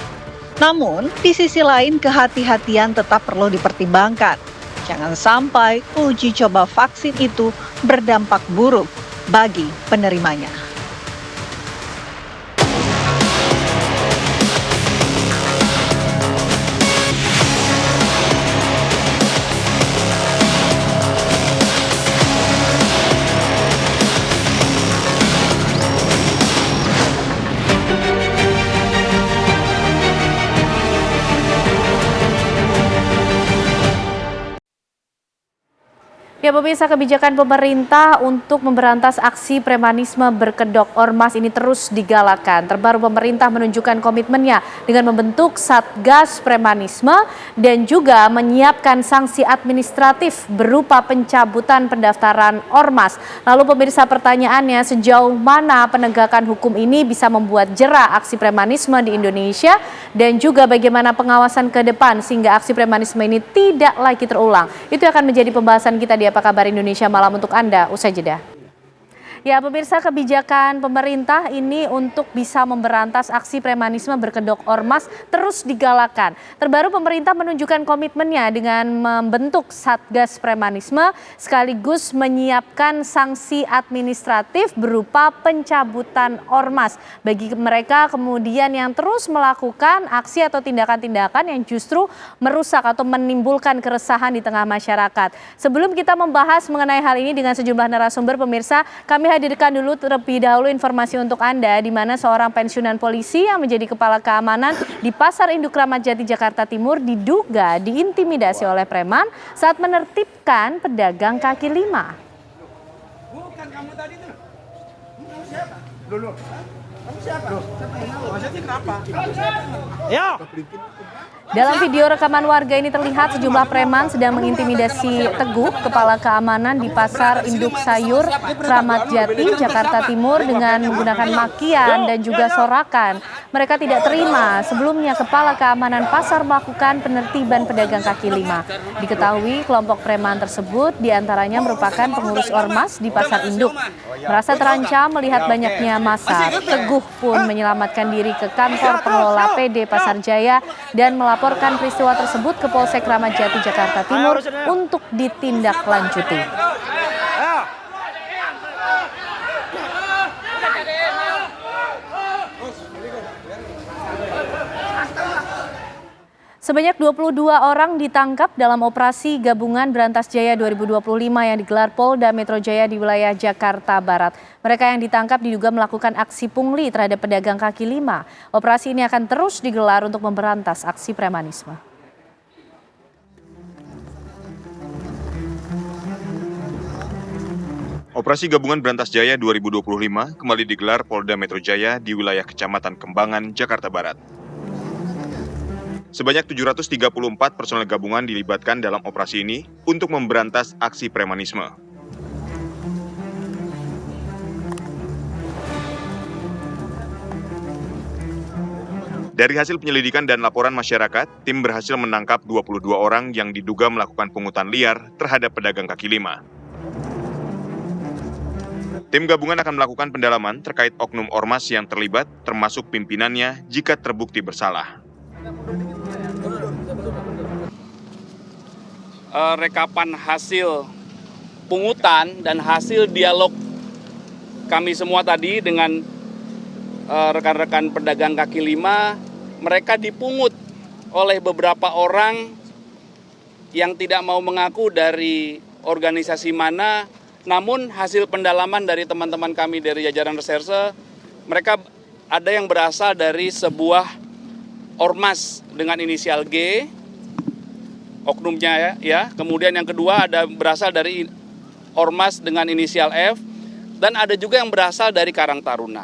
Namun, di sisi lain kehati-hatian tetap perlu dipertimbangkan. Jangan sampai uji coba vaksin itu berdampak buruk bagi penerimanya. Ya, pemirsa, kebijakan pemerintah untuk memberantas aksi premanisme berkedok ormas ini terus digalakan. Terbaru pemerintah menunjukkan komitmennya dengan membentuk Satgas Premanisme dan juga menyiapkan sanksi administratif berupa pencabutan pendaftaran ormas. Lalu pemirsa, pertanyaannya, sejauh mana penegakan hukum ini bisa membuat jera aksi premanisme di Indonesia dan juga bagaimana pengawasan ke depan sehingga aksi premanisme ini tidak lagi terulang. Itu akan menjadi pembahasan kita di Apa Kabar Indonesia Malam untuk Anda usai jeda. Ya, pemirsa, kebijakan pemerintah ini untuk bisa memberantas aksi premanisme berkedok ormas terus digalakan. Terbaru pemerintah menunjukkan komitmennya dengan membentuk Satgas Premanisme sekaligus menyiapkan sanksi administratif berupa pencabutan ormas bagi mereka kemudian yang terus melakukan aksi atau tindakan-tindakan yang justru merusak atau menimbulkan keresahan di tengah masyarakat. Sebelum kita membahas mengenai hal ini dengan sejumlah narasumber, pemirsa, kami hadirkan dulu terlebih dahulu informasi untuk Anda di mana seorang pensiunan polisi yang menjadi kepala keamanan di Pasar Induk Kramat Jati, Jakarta Timur diduga diintimidasi oleh preman saat menertibkan pedagang kaki lima. Bukan kamu tadi tuh. Kamu siapa? Dulu. Kamu siapa? Maksudnya kenapa? Ya. Dalam video rekaman warga ini terlihat sejumlah preman sedang mengintimidasi Teguh, kepala keamanan di Pasar Induk Sayur Kramat Jati, Jakarta Timur dengan menggunakan makian dan juga sorakan. Mereka tidak terima sebelumnya kepala keamanan pasar melakukan penertiban pedagang kaki lima. Diketahui kelompok preman tersebut diantaranya merupakan pengurus ormas di Pasar Induk. Merasa terancam melihat banyaknya massa, Teguh pun menyelamatkan diri ke kantor pengelola PD Pasar Jaya dan melaporkan peristiwa tersebut ke Polsek Kramat Jati, Jakarta Timur untuk ditindaklanjuti. Sebanyak 22 orang ditangkap dalam operasi gabungan Berantas Jaya 2025 yang digelar Polda Metro Jaya di wilayah Jakarta Barat. Mereka yang ditangkap diduga melakukan aksi pungli terhadap pedagang kaki lima. Operasi ini akan terus digelar untuk memberantas aksi premanisme. Operasi Gabungan Berantas Jaya 2025 kembali digelar Polda Metro Jaya di wilayah Kecamatan Kembangan, Jakarta Barat. Sebanyak 734 personel gabungan dilibatkan dalam operasi ini untuk memberantas aksi premanisme. Dari hasil penyelidikan dan laporan masyarakat, tim berhasil menangkap 22 orang yang diduga melakukan pungutan liar terhadap pedagang kaki lima. Tim gabungan akan melakukan pendalaman terkait oknum ormas yang terlibat, termasuk pimpinannya jika terbukti bersalah. Rekapan hasil pungutan dan hasil dialog kami semua tadi dengan rekan-rekan pedagang kaki lima, mereka dipungut oleh beberapa orang yang tidak mau mengaku dari organisasi mana, namun hasil pendalaman dari teman-teman kami dari jajaran reserse, mereka ada yang berasal dari sebuah ormas dengan inisial G, oknumnya ya. Kemudian yang kedua ada berasal dari ormas dengan inisial F, dan ada juga yang berasal dari Karang Taruna.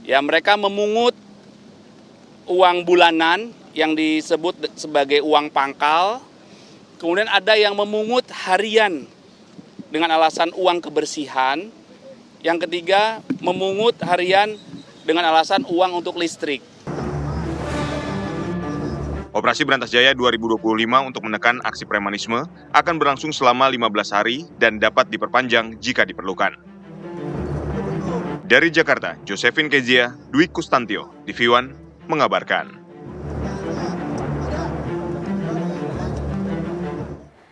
Ya, mereka memungut uang bulanan yang disebut sebagai uang pangkal. Kemudian ada yang memungut harian dengan alasan uang kebersihan. Yang ketiga, memungut harian dengan alasan uang untuk listrik. Operasi Berantas Jaya 2025 untuk menekan aksi premanisme akan berlangsung selama 15 hari dan dapat diperpanjang jika diperlukan. Dari Jakarta, Josephine Kezia, Dwi Kustantio, TV One mengabarkan.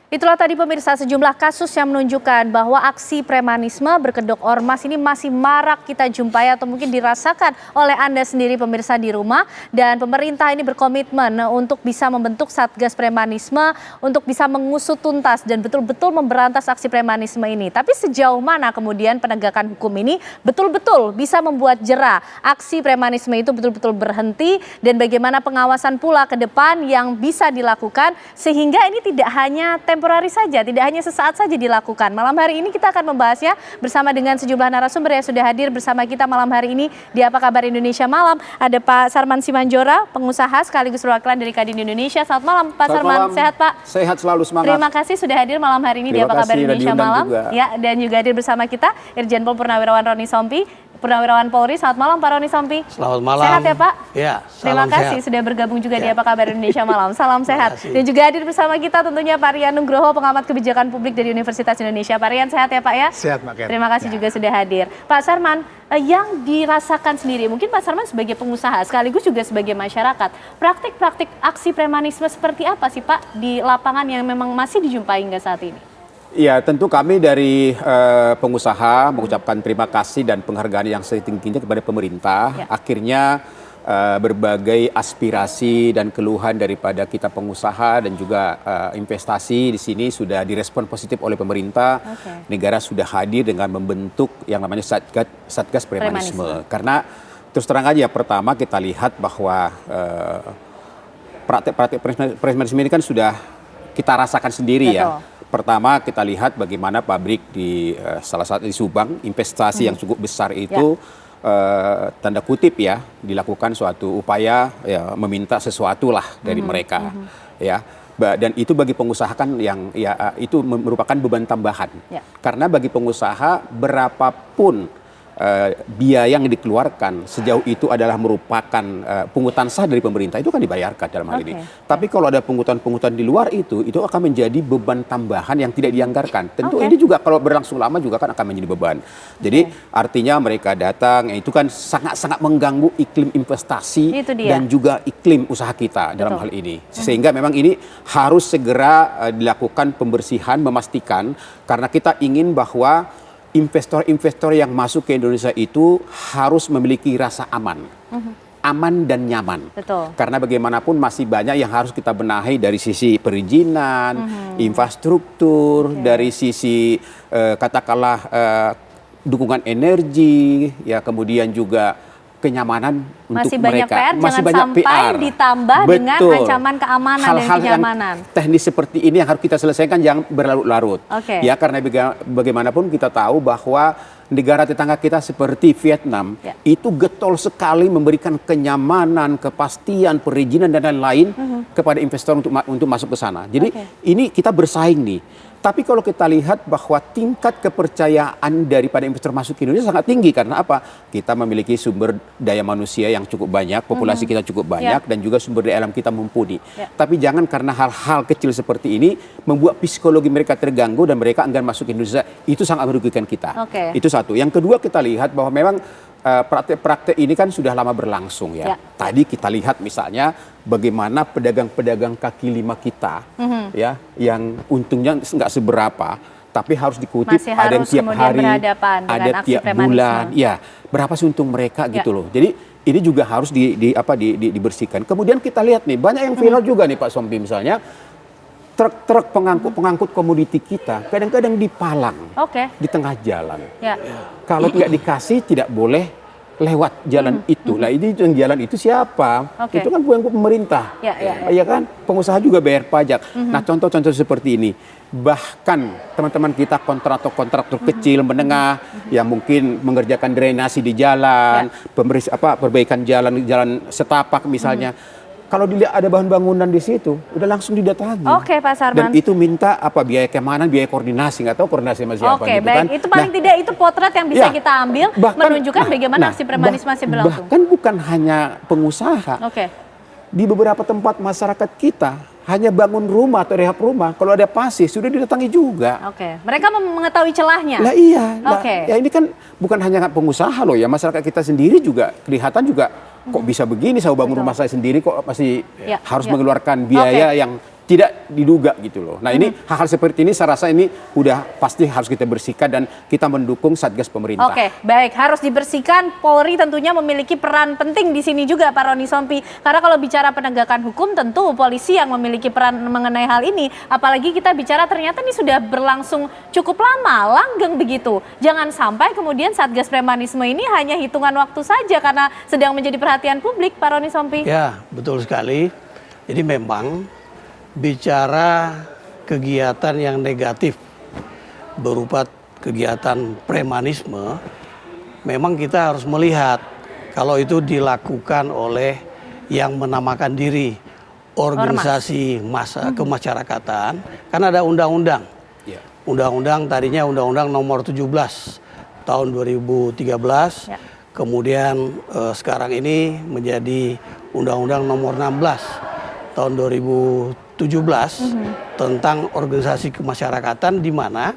Itulah tadi pemirsa sejumlah kasus yang menunjukkan bahwa aksi premanisme berkedok ormas ini masih marak kita jumpai atau mungkin dirasakan oleh Anda sendiri pemirsa di rumah. Dan pemerintah ini berkomitmen untuk bisa membentuk Satgas Premanisme untuk bisa mengusut tuntas dan betul-betul memberantas aksi premanisme ini. Tapi sejauh mana kemudian penegakan hukum ini betul-betul bisa membuat jera aksi premanisme itu betul-betul berhenti, dan bagaimana pengawasan pula ke depan yang bisa dilakukan sehingga ini tidak hanya temporari saja, tidak hanya sesaat saja dilakukan. Malam hari ini kita akan membahasnya bersama dengan sejumlah narasumber yang sudah hadir bersama kita malam hari ini di Apa Kabar Indonesia Malam. Ada Pak Sarman Simanjora, pengusaha sekaligus perwakilan dari Kadin Indonesia. Selamat malam Pak Sarman, sehat Pak? Sehat selalu, semangat. Terima kasih sudah hadir malam hari ini di Apa Kabar Indonesia Malam. Ya, dan juga hadir bersama kita Irjen Pol Purnawirawan Roni Sompi, Purnawirawan Polri. Selamat malam Pak Roni Sompi. Selamat malam. Sehat ya Pak? Ya, terima kasih sudah bergabung juga di Apa Kabar Indonesia Malam. Salam sehat. Dan juga hadir bersama kita tentunya Pak Rian Nugroho, pengamat kebijakan publik dari Universitas Indonesia. Pak Rian, sehat ya Pak ya? Sehat Pak Ken. Terima kasih juga sudah hadir. Pak Sarman, yang dirasakan sendiri, mungkin Pak Sarman sebagai pengusaha sekaligus juga sebagai masyarakat, praktik-praktik aksi premanisme seperti apa sih Pak di lapangan yang memang masih dijumpai hingga saat ini? Ya, tentu kami dari pengusaha mengucapkan terima kasih dan penghargaan yang setinggi-tingginya kepada pemerintah. Ya. Akhirnya berbagai aspirasi dan keluhan daripada kita pengusaha dan juga investasi di sini sudah direspon positif oleh pemerintah. Negara sudah hadir dengan membentuk yang namanya Satgas Premanisme. Karena terus terang aja, pertama kita lihat bahwa praktek premanisme ini kan sudah kita rasakan sendiri. Betul. Ya. Pertama kita lihat bagaimana pabrik di salah satu di Subang, investasi yang cukup besar itu tanda kutip ya dilakukan suatu upaya ya meminta sesuatu lah dari mereka ya. Dan itu bagi pengusaha kan yang ya itu merupakan beban tambahan. Karena bagi pengusaha berapapun biaya yang dikeluarkan sejauh itu adalah merupakan pungutan sah dari pemerintah, itu kan dibayarkan dalam hal ini. Tapi kalau ada pungutan-pungutan di luar itu akan menjadi beban tambahan yang tidak dianggarkan. Tentu ini juga kalau berlangsung lama juga kan akan menjadi beban. Jadi artinya mereka datang, itu kan sangat-sangat mengganggu iklim investasi dan juga iklim usaha kita dalam hal ini. Sehingga memang ini harus segera dilakukan pembersihan, memastikan, karena kita ingin bahwa investor-investor yang masuk ke Indonesia itu harus memiliki rasa aman. Aman dan nyaman. Betul. Karena bagaimanapun masih banyak yang harus kita benahi dari sisi perizinan, infrastruktur, dari sisi katakanlah dukungan energi, ya kemudian juga kenyamanan masih untuk banyak mereka. PR, masih jangan banyak sampai PR. ditambah dengan ancaman keamanan dan kenyamanan. Yang teknis seperti ini yang harus kita selesaikan, jangan berlarut-larut. Ya, karena bagaimanapun kita tahu bahwa negara tetangga kita seperti Vietnam itu getol sekali memberikan kenyamanan, kepastian, perizinan dan lain-lain kepada investor untuk masuk ke sana. Jadi ini kita bersaing nih. Tapi kalau kita lihat bahwa tingkat kepercayaan daripada investor masuk ke Indonesia sangat tinggi. Karena apa? Kita memiliki sumber daya manusia yang cukup banyak, populasi kita cukup banyak, dan juga sumber daya alam kita mumpuni. Tapi jangan karena hal-hal kecil seperti ini membuat psikologi mereka terganggu dan mereka enggan masuk ke Indonesia. Itu sangat merugikan kita. Itu satu. Yang kedua, kita lihat bahwa memang praktek-praktek ini kan sudah lama berlangsung ya. Tadi kita lihat misalnya bagaimana pedagang-pedagang kaki lima kita ya, yang untungnya nggak seberapa, tapi harus dikutip masih ada yang harus tiap hari, ada tiap bulan, ya berapa sih untung mereka gitu loh. Jadi ini juga harus dibersihkan. Kemudian kita lihat nih banyak yang viral juga nih Pak Sompi, misalnya truk-truk pengangkut komoditi kita kadang-kadang dipalang di tengah jalan. Kalau tidak dikasih tidak boleh lewat jalan itu. Nah, ini yang jalan itu siapa? Oke. Itu kan bukan pemerintah. Ya kan? Pengusaha juga bayar pajak. Nah, contoh-contoh seperti ini. Bahkan teman-teman kita kontraktor kecil, menengah, yang mungkin mengerjakan drainasi di jalan, perbaikan jalan setapak misalnya. Kalau dilihat ada bahan bangunan di situ, udah langsung didatangi. Oke, Pak Sarman. Dan itu minta biaya keamanan, biaya koordinasi, nggak tahu koordinasi sama siapa. Oke, gitu baik. kan. Itu paling tidak itu potret yang bisa kita ambil, menunjukkan bagaimana aksi premanisme masih berlangsung. Bahkan bukan hanya pengusaha. Oke. Di beberapa tempat masyarakat kita hanya bangun rumah atau rehab rumah, kalau ada pasir sudah didatangi juga. Oke, mereka mengetahui celahnya. Lah iya. Oke. Ya ini kan bukan hanya pengusaha loh ya, masyarakat kita sendiri juga kelihatan juga kok bisa begini, saya bangun rumah saya sendiri kok masih harus mengeluarkan biaya yang tidak diduga gitu loh. Nah ini hal-hal seperti ini saya rasa ini udah pasti harus kita bersihkan dan kita mendukung Satgas pemerintah. Oke, baik, harus dibersihkan. Polri tentunya memiliki peran penting di sini juga, Pak Roni Sompi. Karena kalau bicara penegakan hukum tentu polisi yang memiliki peran mengenai hal ini. Apalagi kita bicara ternyata ini sudah berlangsung cukup lama, langgeng begitu. Jangan sampai kemudian Satgas premanisme ini hanya hitungan waktu saja karena sedang menjadi perhatian publik, Pak Roni Sompi. Ya, betul sekali. Jadi memang bicara kegiatan yang negatif berupa kegiatan premanisme, memang kita harus melihat kalau itu dilakukan oleh yang menamakan diri organisasi kemasyarakatan, kan ada undang-undang. Undang-undang tadinya Undang-Undang nomor 17 tahun 2013, kemudian sekarang ini menjadi Undang-Undang nomor 16 tahun 2017 tentang organisasi kemasyarakatan, di mana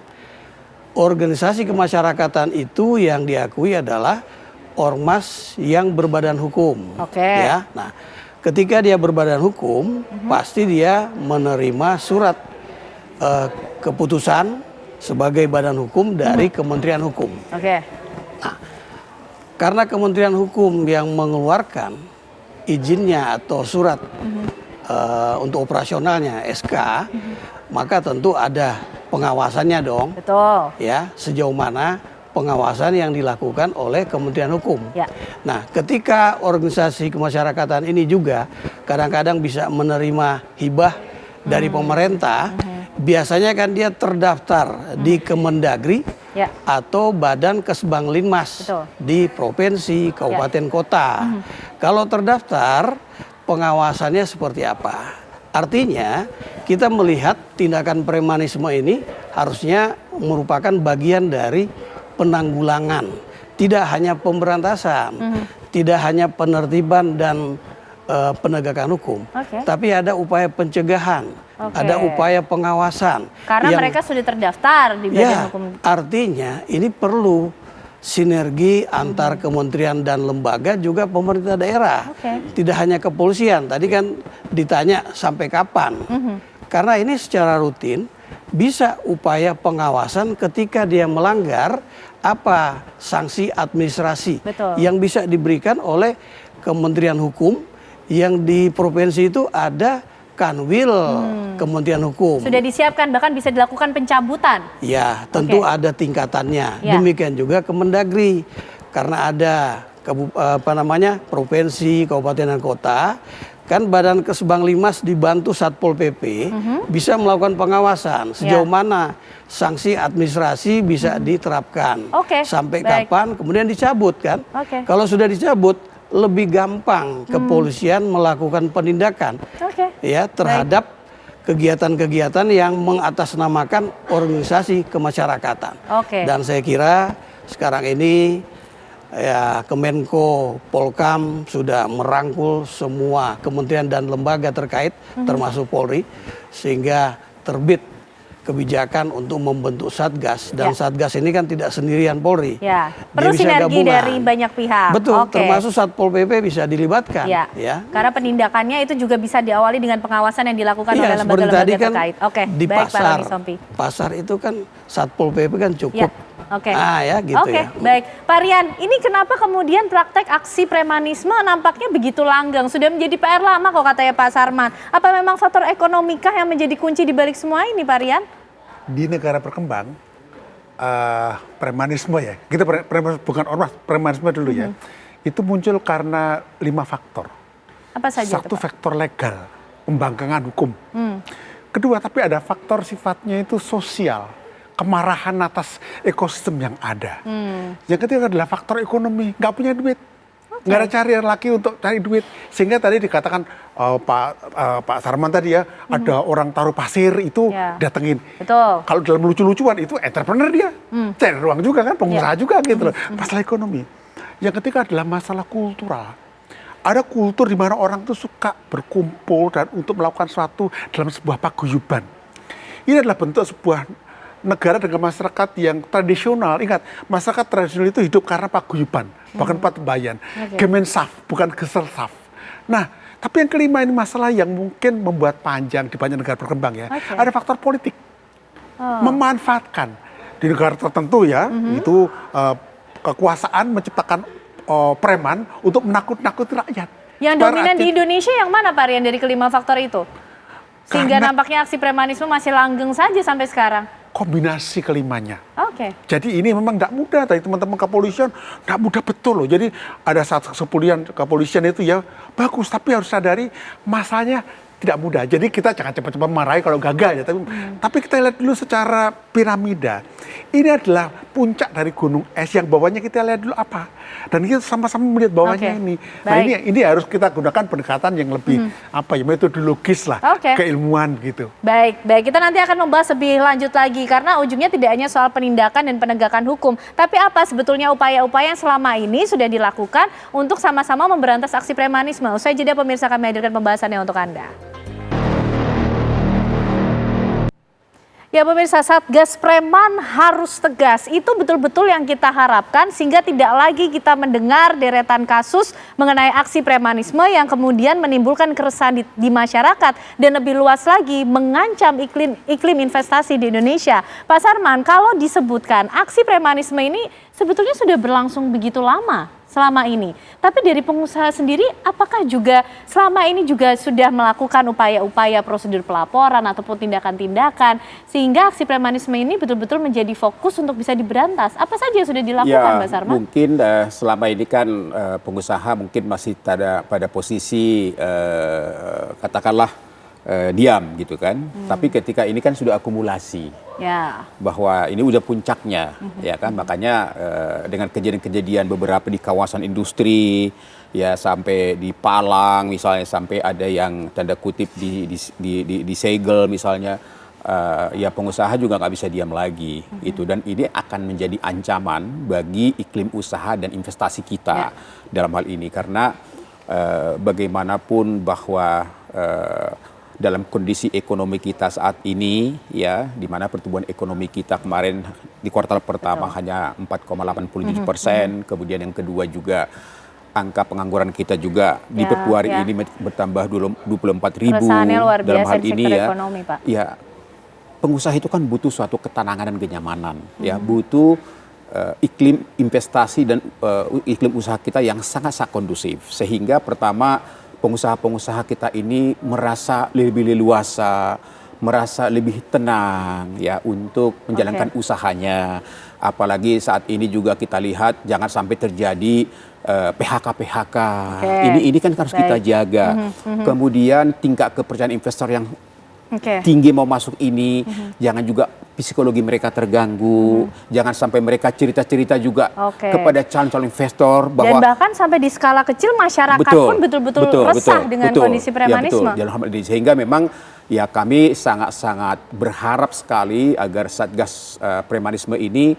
organisasi kemasyarakatan itu yang diakui adalah ormas yang berbadan hukum. Ya, nah, ketika dia berbadan hukum, pasti dia menerima surat keputusan sebagai badan hukum dari Kementerian Hukum. Nah, karena Kementerian Hukum yang mengeluarkan izinnya atau surat untuk operasionalnya SK, maka tentu ada pengawasannya dong. Betul. Ya, sejauh mana pengawasan yang dilakukan oleh Kementerian Hukum. Nah, ketika organisasi kemasyarakatan ini juga kadang-kadang bisa menerima hibah dari pemerintah, biasanya kan dia terdaftar di Kemendagri atau Badan Kesbanglinmas di provinsi, kabupaten, kota. Kalau terdaftar, pengawasannya seperti apa? Artinya kita melihat tindakan premanisme ini harusnya merupakan bagian dari penanggulangan. Tidak hanya pemberantasan, tidak hanya penertiban dan penegakan hukum, tapi ada upaya pencegahan, ada upaya pengawasan. Karena mereka sudah terdaftar di Badan Hukum. Artinya ini perlu sinergi antar kementerian dan lembaga, juga pemerintah daerah. Tidak hanya kepolisian. Tadi kan ditanya sampai kapan. Karena ini secara rutin bisa upaya pengawasan ketika dia melanggar, apa sanksi administrasi yang bisa diberikan oleh Kementerian Hukum, yang di provinsi itu ada Kanwil Kementerian Hukum. Sudah disiapkan, bahkan bisa dilakukan pencabutan. Ya, tentu ada tingkatannya. Demikian juga Kemendagri, karena ada provinsi, kabupaten dan kota, kan Badan Kesbanglinmas dibantu Satpol PP bisa melakukan pengawasan sejauh mana sanksi administrasi bisa diterapkan. Sampai kapan kemudian dicabut kan? Kalau sudah dicabut, lebih gampang kepolisian melakukan penindakan ya terhadap kegiatan-kegiatan yang mengatasnamakan organisasi kemasyarakatan. Dan saya kira sekarang ini ya Kemenko Polkam sudah merangkul semua kementerian dan lembaga terkait termasuk Polri, sehingga terbit kebijakan untuk membentuk Satgas, dan Satgas ini kan tidak sendirian Polri. Perlu sinergi dari banyak pihak. Betul, termasuk Satpol PP bisa dilibatkan. Karena penindakannya itu juga bisa diawali dengan pengawasan yang dilakukan oleh lembaga-lembaga terkait. Di pasar, pasar itu kan Satpol PP kan cukup. Baik. Pak Rian, ini kenapa kemudian praktek aksi premanisme nampaknya begitu langgeng? Sudah menjadi PR lama kok katanya Pak Sarman. Apa memang faktor ekonomikah yang menjadi kunci di balik semua ini, Pak Rian? Di negara berkembang, premanisme ya, kita bukan ormas, premanisme dulu ya. Itu muncul karena 5 faktor. Apa saja? Satu, faktor legal, pembangkangan hukum. Kedua, tapi ada faktor sifatnya itu sosial, kemarahan atas ekosistem yang ada. Yang ketiga adalah faktor ekonomi, nggak punya duit. Nggak ada cari laki untuk cari duit. Sehingga tadi dikatakan Pak Sarman tadi ya, ada orang taruh pasir itu datengin. Betul. Kalau dalam lucu-lucuan itu entrepreneur dia. Cari ruang juga kan, pengusaha juga gitu loh. Masalah ekonomi. Yang ketiga adalah masalah kultural. Ada kultur di mana orang tuh suka berkumpul dan untuk melakukan sesuatu dalam sebuah paguyuban. Ini adalah bentuk sebuah negara dengan masyarakat yang tradisional. Ingat, masyarakat tradisional itu hidup karena paguyuban, bukan patembayan. Gemensaf, bukan geselsaf. Nah, tapi yang kelima ini masalah yang mungkin membuat panjang di banyak negara berkembang ya. Ada faktor politik. Memanfaatkan di negara tertentu ya, itu kekuasaan menciptakan preman untuk menakut-nakuti rakyat. Yang dominan di Indonesia yang mana Pak Rian dari kelima faktor itu? Sehingga nampaknya aksi premanisme masih langgeng saja sampai sekarang. Kombinasi kelimanya. Oke. Jadi ini memang tidak mudah. Tadi teman-teman kepolisian tidak mudah betul loh. Jadi ada satu kepolisian itu ya bagus, tapi harus sadari masalahnya tidak mudah. Jadi kita jangan cepat-cepat marahi kalau gagal ya. Tapi kita lihat dulu secara piramida. Ini adalah puncak dari gunung es yang bawahnya kita lihat dulu apa. Dan kita sama-sama melihat bawahnya ini. Nah ini harus kita gunakan pendekatan yang lebih metodologis lah, keilmuan gitu. Baik. Kita nanti akan membahas lebih lanjut lagi karena ujungnya tidak hanya soal penindakan dan penegakan hukum, tapi apa sebetulnya upaya-upaya yang selama ini sudah dilakukan untuk sama-sama memberantas aksi premanisme. Usai jeda pemirsa kami hadirkan pembahasannya untuk Anda. Ya pemirsa, Satgas Preman harus tegas. Itu betul-betul yang kita harapkan sehingga tidak lagi kita mendengar deretan kasus mengenai aksi premanisme yang kemudian menimbulkan keresahan di masyarakat dan lebih luas lagi mengancam iklim investasi di Indonesia. Pak Sarman, kalau disebutkan aksi premanisme ini sebetulnya sudah berlangsung begitu lama selama ini. Tapi dari pengusaha sendiri apakah juga selama ini juga sudah melakukan upaya-upaya prosedur pelaporan ataupun tindakan-tindakan sehingga aksi premanisme ini betul-betul menjadi fokus untuk bisa diberantas? Apa saja yang sudah dilakukan, Mbak Sarman? Mungkin selama ini kan pengusaha mungkin masih pada posisi katakanlah diam gitu kan. Tapi ketika ini kan sudah akumulasi. Bahwa ini udah puncaknya, ya kan, makanya dengan kejadian-kejadian beberapa di kawasan industri, ya sampai di Palang misalnya, sampai ada yang tanda kutip disegel misalnya, ya pengusaha juga nggak bisa diam lagi, itu, dan ini akan menjadi ancaman bagi iklim usaha dan investasi kita dalam hal ini, karena bagaimanapun bahwa dalam kondisi ekonomi kita saat ini ya, di mana pertumbuhan ekonomi kita kemarin di kuartal pertama hanya 4,87%, kemudian yang kedua juga angka pengangguran kita juga di Februari ini bertambah 24.000 dalam hal ini ya. Ekonomi, Pak. Ya, pengusaha itu kan butuh suatu ketenangan dan kenyamanan, ya, butuh iklim investasi dan iklim usaha kita yang sangat-sangat kondusif, sehingga pertama pengusaha-pengusaha kita ini merasa lebih leluasa, merasa lebih tenang ya untuk menjalankan usahanya. Apalagi saat ini juga kita lihat jangan sampai terjadi PHK. Ini kan harus kita jaga. Kemudian tingkat kepercayaan investor yang tinggi mau masuk ini, jangan juga psikologi mereka terganggu, jangan sampai mereka cerita-cerita juga kepada calon-calon investor bahwa, dan bahkan sampai di skala kecil masyarakat pun betul-betul resah dengan kondisi premanisme. Sehingga memang ya kami sangat-sangat berharap sekali agar Satgas Premanisme ini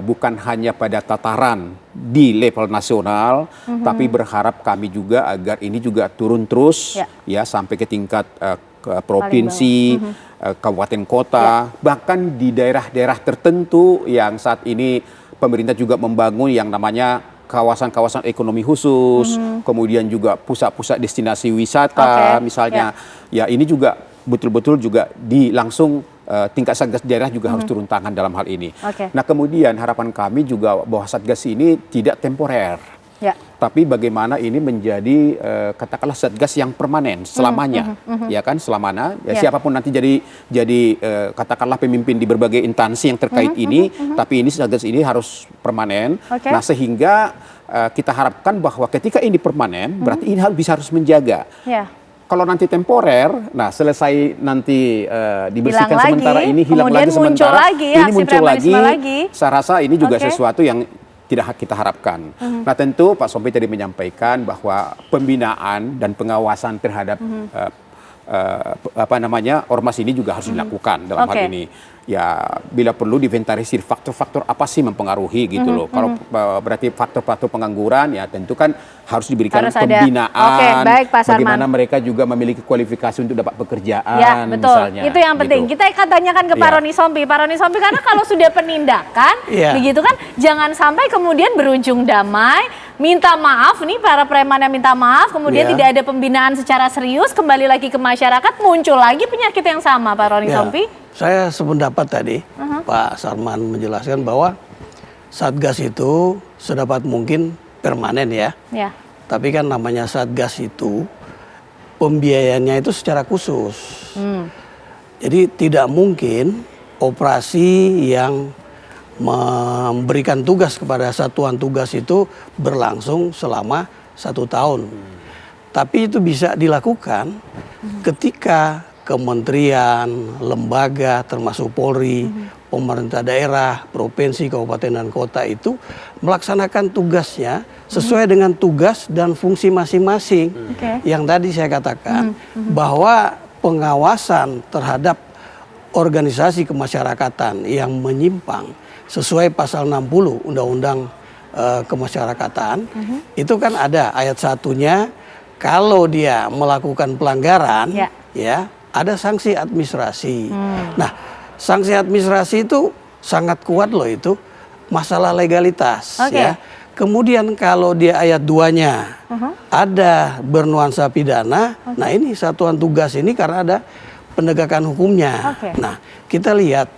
bukan hanya pada tataran di level nasional, tapi berharap kami juga agar ini juga turun terus ya sampai ke tingkat provinsi, kabupaten kota, bahkan di daerah-daerah tertentu yang saat ini pemerintah juga membangun yang namanya kawasan-kawasan ekonomi khusus, kemudian juga pusat-pusat destinasi wisata misalnya. Ya ini juga betul-betul juga langsung tingkat Satgas daerah juga harus turun tangan dalam hal ini. Nah kemudian harapan kami juga bahwa Satgas ini tidak temporer. Tapi bagaimana ini menjadi katakanlah Satgas yang permanen selamanya, ya kan, selamanya. Siapapun nanti jadi katakanlah pemimpin di berbagai instansi yang terkait ini, tapi ini Satgas ini harus permanen. Nah sehingga kita harapkan bahwa ketika ini permanen, berarti ini harus menjaga. Ya. Kalau nanti temporer, nah selesai nanti dibersihkan Hilang sementara lagi, ini, hilang kemudian lagi muncul sementara, lagi, ini aksi muncul premanisme lagi. lagi. Saya rasa ini juga Oke. sesuatu yang tidak kita harapkan. Nah tentu Pak Sompi tadi menyampaikan bahwa pembinaan dan pengawasan terhadap ormas ini juga harus dilakukan dalam hal ini. Ya bila perlu diventarisir faktor-faktor apa sih mempengaruhi gitu loh. Kalau berarti faktor-faktor pengangguran ya tentu kan harus diberikan pembinaan. Oke, baik, Pak Sarman. Bagaimana mereka juga memiliki kualifikasi untuk dapat pekerjaan Ya, betul. misalnya. Itu yang penting. Gitu. Kita akan tanyakan ke Pak Roni Sompi. Pak Roni Sompi, karena kalau sudah penindakan, begitu kan, jangan sampai kemudian berujung damai, minta maaf nih para preman yang minta maaf, kemudian tidak ada pembinaan secara serius, kembali lagi ke masyarakat, muncul lagi penyakit yang sama, Pak Roni Sompi. Saya sependapat tadi, Pak Sarman menjelaskan bahwa Satgas itu sedapat mungkin permanen ya. Tapi kan namanya Satgas itu pembiayaannya itu secara khusus. Jadi tidak mungkin operasi yang memberikan tugas kepada satuan tugas itu berlangsung selama 1 tahun. Tapi itu bisa dilakukan ketika kementerian, lembaga, termasuk Polri, pemerintah daerah, provinsi, kabupaten, dan kota itu melaksanakan tugasnya sesuai dengan tugas dan fungsi masing-masing. Yang tadi saya katakan bahwa pengawasan terhadap organisasi kemasyarakatan yang menyimpang sesuai pasal 60 Undang-Undang Kemasyarakatan, itu kan ada ayat 1-nya, kalau dia melakukan pelanggaran, ya ada sanksi administrasi. Nah, sanksi administrasi itu sangat kuat loh, itu masalah legalitas ya. Kemudian kalau dia ayat 2-nya ada bernuansa pidana, nah ini satuan tugas ini karena ada penegakan hukumnya. Nah, kita lihat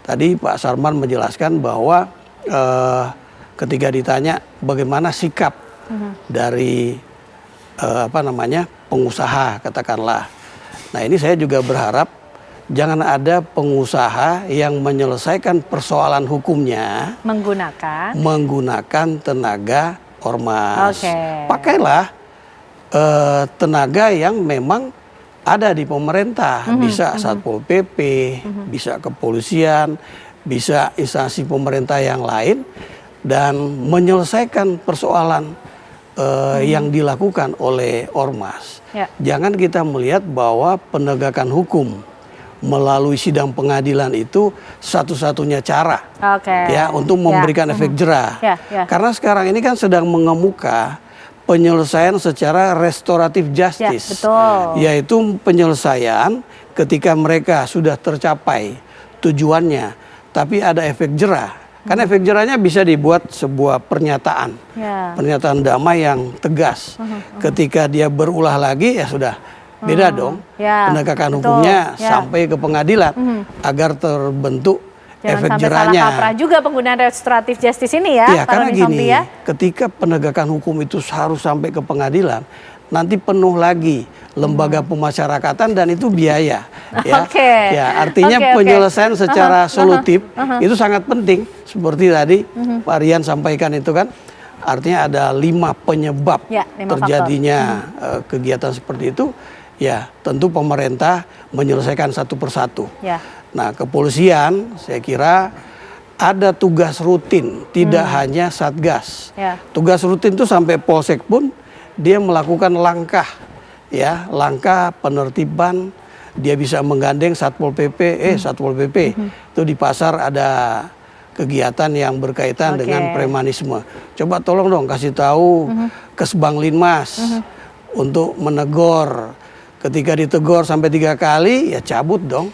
tadi Pak Sarman menjelaskan bahwa ketika ditanya bagaimana sikap dari pengusaha katakanlah. Nah ini saya juga berharap jangan ada pengusaha yang menyelesaikan persoalan hukumnya menggunakan tenaga ormas. Pakailah tenaga yang memang ada di pemerintah, bisa Satpol PP, bisa kepolisian, bisa instansi pemerintah yang lain, dan menyelesaikan persoalan yang dilakukan oleh ormas. Jangan kita melihat bahwa penegakan hukum melalui sidang pengadilan itu satu-satunya cara ya untuk memberikan efek jerah. Karena sekarang ini kan sedang mengemuka penyelesaian secara restoratif justice, yaitu penyelesaian ketika mereka sudah tercapai tujuannya, tapi ada efek jerah. Karena efek jerahnya bisa dibuat sebuah pernyataan, pernyataan damai yang tegas. Ketika dia berulah lagi ya sudah beda dong penegakan hukumnya sampai ke pengadilan agar terbentuk efek jerahnya. Salah kaprah juga penggunaan restoratif justice ini ya. Iya, karena gini, ketika penegakan hukum itu harus sampai ke pengadilan, nanti penuh lagi lembaga pemasyarakatan dan itu biaya. Ya, ya artinya penyelesaian secara solutif itu sangat penting. Seperti tadi Pak Rian sampaikan itu kan, artinya ada 5 penyebab terjadinya kegiatan seperti itu. Ya, tentu pemerintah menyelesaikan satu persatu. Nah, kepolisian saya kira ada tugas rutin, tidak hanya Satgas. Tugas rutin itu sampai Polsek pun dia melakukan langkah, ya, langkah penertiban. Dia bisa menggandeng Satpol PP, Satpol PP itu di pasar ada kegiatan yang berkaitan dengan premanisme. Coba tolong dong kasih tahu Kesbanglinmas untuk menegur. Ketika ditegur sampai 3 kali, ya cabut dong.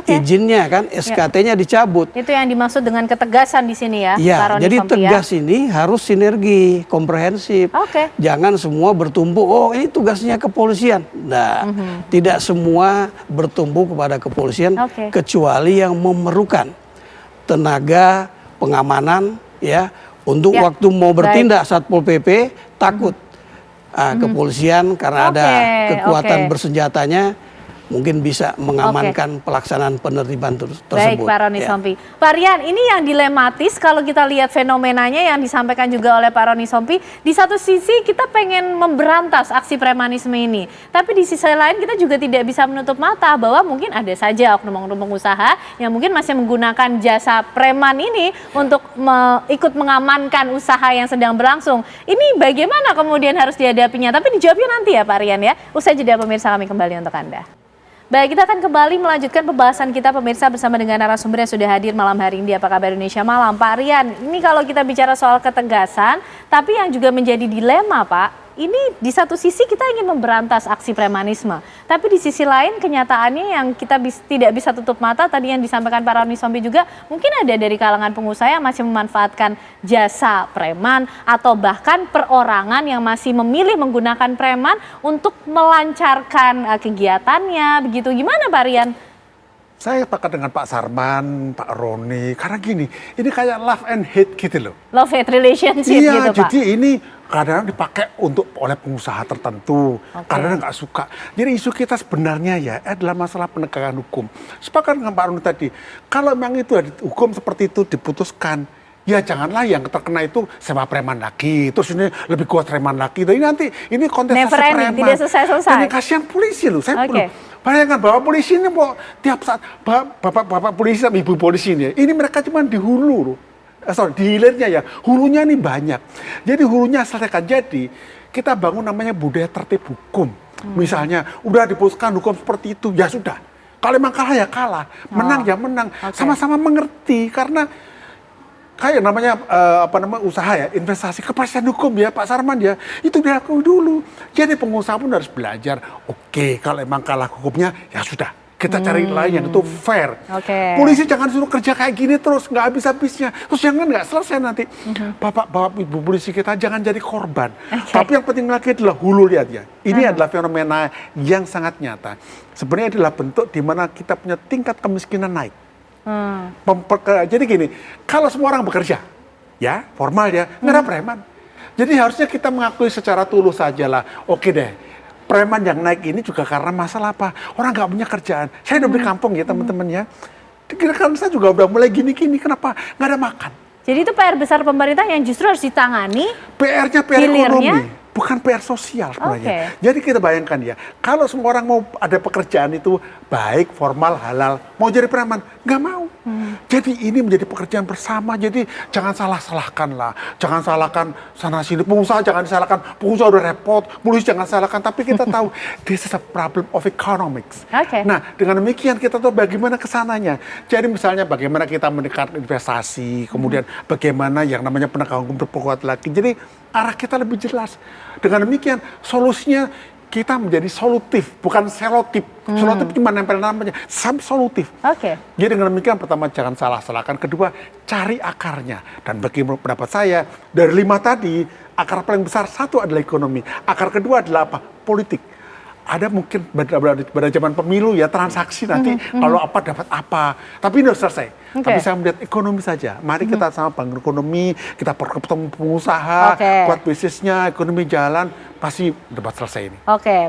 Izinnya kan, SKT-nya dicabut. Itu yang dimaksud dengan ketegasan di sini ya, ya, Pak Roni jadi Sompi, tegas ini harus sinergi, komprehensif. Jangan semua bertumbuh, oh ini tugasnya kepolisian. Nah, tidak semua bertumbuh kepada kepolisian, kecuali yang memerlukan tenaga pengamanan ya untuk waktu mau bertindak Satpol PP takut kepolisian karena ada kekuatan bersenjatanya mungkin bisa mengamankan pelaksanaan penertiban tersebut. Baik, Pak Roni Sompi. Pak Rian, ini yang dilematis kalau kita lihat fenomenanya yang disampaikan juga oleh Pak Roni Sompi. Di satu sisi kita pengen memberantas aksi premanisme ini, tapi di sisi lain kita juga tidak bisa menutup mata bahwa mungkin ada saja oknum-oknum pengusaha yang mungkin masih menggunakan jasa preman ini untuk ikut mengamankan usaha yang sedang berlangsung. Ini bagaimana kemudian harus dihadapinya? Tapi dijawabnya nanti ya Pak Rian ya. Usai jeda pemirsa, kami kembali untuk Anda. Baik, kita akan kembali melanjutkan pembahasan kita pemirsa bersama dengan narasumber yang sudah hadir malam hari ini di Apa Kabar Indonesia Malam. Pak Rian, ini kalau kita bicara soal ketegasan, tapi yang juga menjadi dilema Pak, ini di satu sisi kita ingin memberantas aksi premanisme, tapi di sisi lain kenyataannya yang kita tidak bisa tutup mata, tadi yang disampaikan Pak Roni Sompi juga, mungkin ada dari kalangan pengusaha yang masih memanfaatkan jasa preman atau bahkan perorangan yang masih memilih menggunakan preman untuk melancarkan kegiatannya, begitu. Gimana Pak Rian? Saya sepakat dengan Pak Sarman, Pak Roni, karena gini, ini kayak love and hate gitu loh. Love-hate relationship iya, gitu Pak. Jadi ini kadang dipakai oleh pengusaha tertentu, kadang nggak suka. Jadi isu kita sebenarnya ya adalah masalah penegakan hukum. Sepakat dengan Pak Roni tadi, kalau memang itu ada hukum seperti itu diputuskan, ya janganlah yang terkena itu sewa preman lagi, terus ini lebih kuat preman lagi. Jadi nanti ini kontestasi preman. Tidak selesai-selesai. Ini kasihan polisi loh, saya bayangkan bahwa polisi ini mau tiap saat, bapak polisi sama ibu polisi ini mereka cuma di hulu loh. Di hilirnya ya, hulunya ini banyak. Jadi hulunya selesaikan. Jadi kita bangun namanya budaya tertib hukum. Misalnya udah diputuskan hukum seperti itu, ya sudah. Kalau memang kalah ya kalah, menang ya menang. Sama-sama mengerti karena kayak namanya usaha ya, investasi, kepastian hukum ya Pak Sarman ya, itu diakui dulu. Jadi pengusaha pun harus belajar. Oke, kalau emang kalah hukumnya ya sudah. Kita cari lain yang itu fair. Polisi jangan suruh kerja kayak gini terus, nggak habis-habisnya. Terus jangan nggak selesai nanti. Bapak ibu polisi kita jangan jadi korban. Tapi yang penting lagi adalah hulu, lihat ya. Ini adalah fenomena yang sangat nyata. Sebenarnya adalah bentuk di mana kita punya tingkat kemiskinan naik. Jadi gini, kalau semua orang bekerja, ya formal ya, nggak ada preman. Jadi harusnya kita mengakui secara tulus saja lah. Oke deh. Preman yang naik ini juga karena masalah apa? Orang nggak punya kerjaan. Saya udah di kampung ya teman-teman ya. Kira-kira saya juga udah mulai gini-gini. Kenapa? Nggak ada makan. Jadi itu PR besar pemerintah yang justru harus ditangani. PR-nya PR ekonomi, bukan PR sosial sebenarnya. Jadi kita bayangkan ya, kalau semua orang mau ada pekerjaan itu baik, formal, halal, mau jadi preman, nggak mau. Jadi ini menjadi pekerjaan bersama. Jadi jangan salah-salahkan lah. Jangan salahkan sana sini. Pengusaha jangan disalahkan. Pengusaha udah repot. Polisi jangan salahkan. Tapi kita tahu this is a problem of economics. Nah dengan demikian kita tahu bagaimana kesananya. Jadi misalnya bagaimana kita mendekat investasi, kemudian bagaimana yang namanya penegakan hukum berkuat lagi. Jadi arah kita lebih jelas. Dengan demikian solusinya kita menjadi solutif, bukan selotip. Selotip cuma nempel namanya, solutif. Jadi dengan demikian pertama jangan salah-salahkan, kedua cari akarnya. Dan bagi pendapat saya dari 5 tadi, akar paling besar satu adalah ekonomi, akar kedua adalah apa? Politik. Ada mungkin pada zaman pemilu ya transaksi nanti kalau apa dapat apa. Tapi ini harus selesai. Tapi saya melihat ekonomi saja. Mari kita sama bangun ekonomi, kita ketemu pengusaha, buat bisnisnya, ekonomi jalan, pasti dapat selesai ini.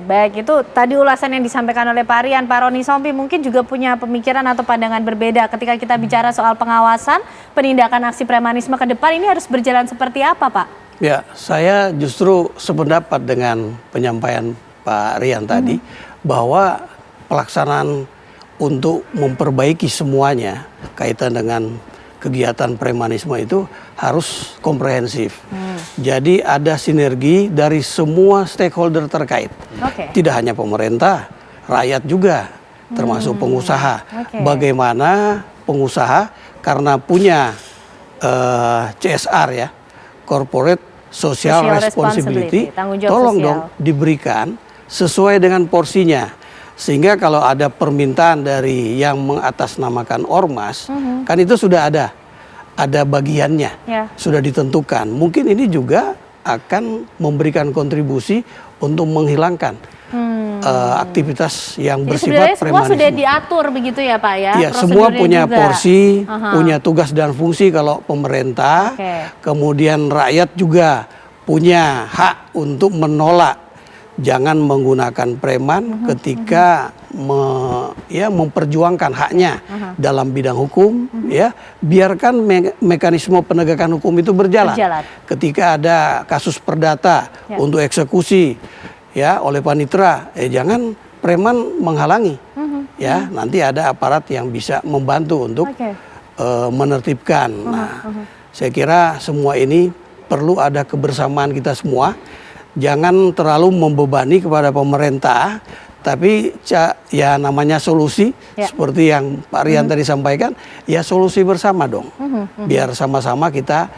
Baik, itu tadi ulasan yang disampaikan oleh Pak Rian. Pak Roni Sompi mungkin juga punya pemikiran atau pandangan berbeda ketika kita bicara soal pengawasan, penindakan aksi premanisme ke depan ini harus berjalan seperti apa Pak? Ya, saya justru sependapat dengan penyampaian Pak Rian tadi, bahwa pelaksanaan untuk memperbaiki semuanya kaitan dengan kegiatan premanisme itu harus komprehensif. Jadi ada sinergi dari semua stakeholder terkait. Tidak hanya pemerintah, rakyat juga, termasuk pengusaha. Bagaimana pengusaha karena punya CSR ya, Corporate Social Responsibility, tolong dong diberikan sesuai dengan porsinya. Sehingga kalau ada permintaan dari yang mengatasnamakan ormas, kan itu sudah ada bagiannya, sudah ditentukan. Mungkin ini juga akan memberikan kontribusi untuk menghilangkan aktivitas yang bersifat premanisme. Semua sudah diatur begitu ya Pak ya? Iya, semua punya porsi, punya tugas dan fungsi kalau pemerintah, kemudian rakyat juga punya hak untuk menolak jangan menggunakan preman ketika memperjuangkan haknya dalam bidang hukum, ya biarkan mekanisme penegakan hukum itu berjalan. Ketika ada kasus perdata untuk eksekusi ya oleh panitera, jangan preman menghalangi, ya nanti ada aparat yang bisa membantu untuk menertibkan. Nah, saya kira semua ini perlu ada kebersamaan kita semua. Jangan terlalu membebani kepada pemerintah, tapi ya namanya solusi seperti yang Pak Rian tadi sampaikan, ya solusi bersama dong. Biar sama-sama kita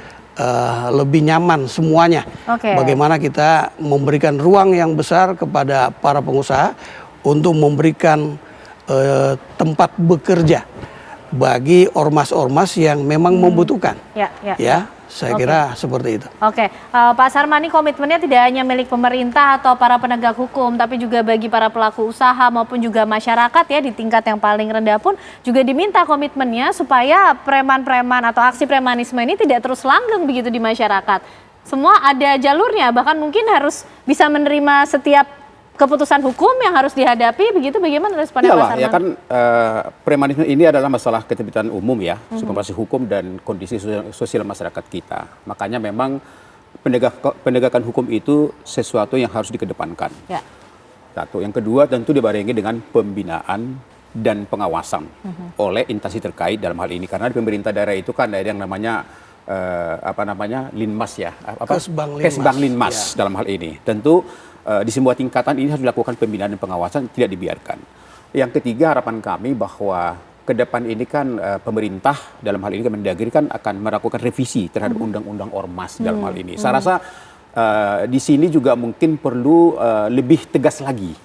lebih nyaman semuanya. Bagaimana kita memberikan ruang yang besar kepada para pengusaha untuk memberikan tempat bekerja bagi ormas-ormas yang memang membutuhkan. Ya. Saya kira seperti itu. Pak Sarmani, komitmennya tidak hanya milik pemerintah atau para penegak hukum, tapi juga bagi para pelaku usaha maupun juga masyarakat ya di tingkat yang paling rendah pun juga diminta komitmennya supaya preman-preman atau aksi premanisme ini tidak terus langgeng begitu di masyarakat. Semua ada jalurnya, bahkan mungkin harus bisa menerima setiap keputusan hukum yang harus dihadapi, begitu bagaimana responnya Pak Sarmani? Ya kan premanisme ini adalah masalah ketertiban umum ya, supremasi hukum dan kondisi sosial masyarakat kita. Makanya memang penegakan hukum itu sesuatu yang harus dikedepankan. Satu, yang kedua tentu dibarengi dengan pembinaan dan pengawasan oleh instansi terkait dalam hal ini, karena di pemerintah daerah itu kan ada yang namanya Linmas ya, Kesbang Linmas dalam hal ini. Tentu di semua tingkatan ini harus dilakukan pembinaan dan pengawasan, tidak dibiarkan. Yang ketiga, harapan kami bahwa ke depan ini kan pemerintah dalam hal ini Kemendagri kan akan melakukan revisi terhadap undang-undang ormas dalam hal ini. Saya rasa di sini juga mungkin perlu lebih tegas lagi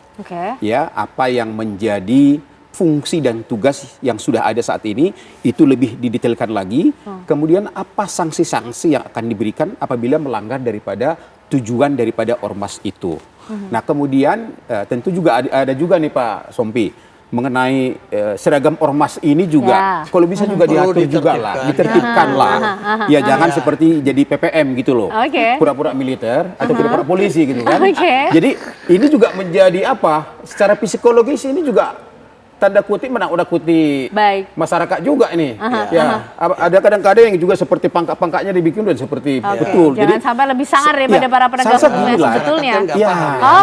ya apa yang menjadi fungsi dan tugas yang sudah ada saat ini itu lebih didetailkan lagi. Kemudian apa sanksi-sanksi yang akan diberikan apabila melanggar daripada tujuan daripada ormas itu. Nah kemudian tentu juga ada juga nih Pak Sompi mengenai seragam ormas ini juga kalau bisa juga diatur juga lah, ditertibkan lah. Ya jangan seperti jadi PPM gitu loh, pura-pura militer atau pura-pura polisi gitu kan. Jadi ini juga menjadi apa? Secara psikologis ini juga tanda kutip menakut-nakuti masyarakat juga ini. Ada kadang-kadang yang juga seperti pangkat-pangkatnya dibikin dan seperti betul. Jangan jadi sampai lebih sangar daripada para penegak hukum sebetulnya.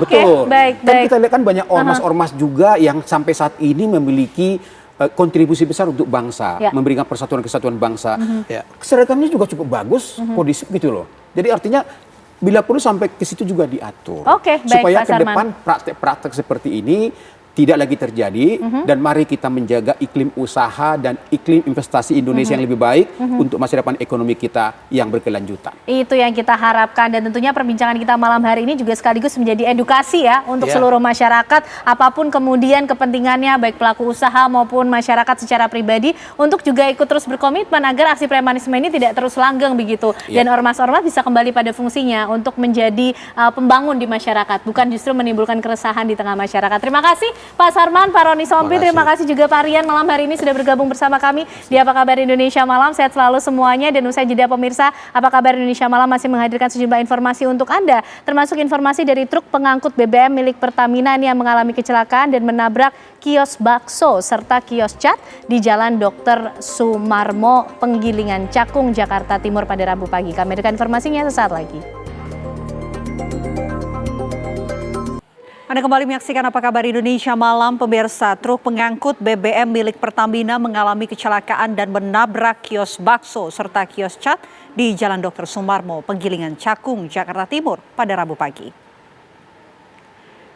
Betul. Kan kita lihat kan banyak ormas-ormas juga yang sampai saat ini memiliki kontribusi besar untuk bangsa, memberikan persatuan kesatuan bangsa. Seragamnya juga cukup bagus, kondisif gitu loh. Jadi artinya bila perlu sampai ke situ juga diatur. Supaya ke depan praktek-praktek seperti ini tidak lagi terjadi, dan mari kita menjaga iklim usaha dan iklim investasi Indonesia yang lebih baik untuk masa depan ekonomi kita yang berkelanjutan. Itu yang kita harapkan, dan tentunya perbincangan kita malam hari ini juga sekaligus menjadi edukasi ya untuk seluruh masyarakat, apapun kemudian kepentingannya baik pelaku usaha maupun masyarakat secara pribadi, untuk juga ikut terus berkomitmen agar aksi premanisme ini tidak terus langgeng begitu, dan ormas-ormas bisa kembali pada fungsinya untuk menjadi pembangun di masyarakat, bukan justru menimbulkan keresahan di tengah masyarakat. Terima kasih Pak Sarman, Pak Roni Sompi, terima kasih juga Pak Rian malam hari ini sudah bergabung bersama kami di Apa Kabar Indonesia Malam. Sehat selalu semuanya, dan usai jeda pemirsa, Apa Kabar Indonesia Malam masih menghadirkan sejumlah informasi untuk Anda, termasuk informasi dari truk pengangkut BBM milik Pertamina yang mengalami kecelakaan dan menabrak kios bakso serta kios cat di Jalan Dr. Sumarmo, Penggilingan, Cakung, Jakarta Timur pada Rabu pagi. Kami hadirkan informasinya sesaat lagi. Anda kembali menyaksikan Apa Kabar Indonesia Malam, pemirsa. Truk pengangkut BBM milik Pertamina mengalami kecelakaan dan menabrak kios bakso serta kios cat di Jalan Dr. Sumarmo, Penggilingan, Cakung, Jakarta Timur pada Rabu pagi.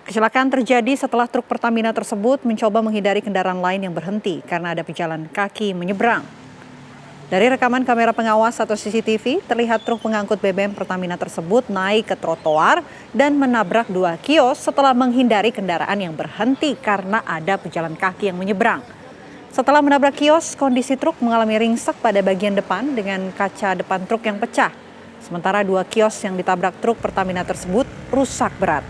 Kecelakaan terjadi setelah truk Pertamina tersebut mencoba menghindari kendaraan lain yang berhenti karena ada pejalan kaki menyeberang. Dari rekaman kamera pengawas atau CCTV, terlihat truk pengangkut BBM Pertamina tersebut naik ke trotoar dan menabrak dua kios setelah menghindari kendaraan yang berhenti karena ada pejalan kaki yang menyeberang. Setelah menabrak kios, kondisi truk mengalami ringsek pada bagian depan dengan kaca depan truk yang pecah. Sementara dua kios yang ditabrak truk Pertamina tersebut rusak berat.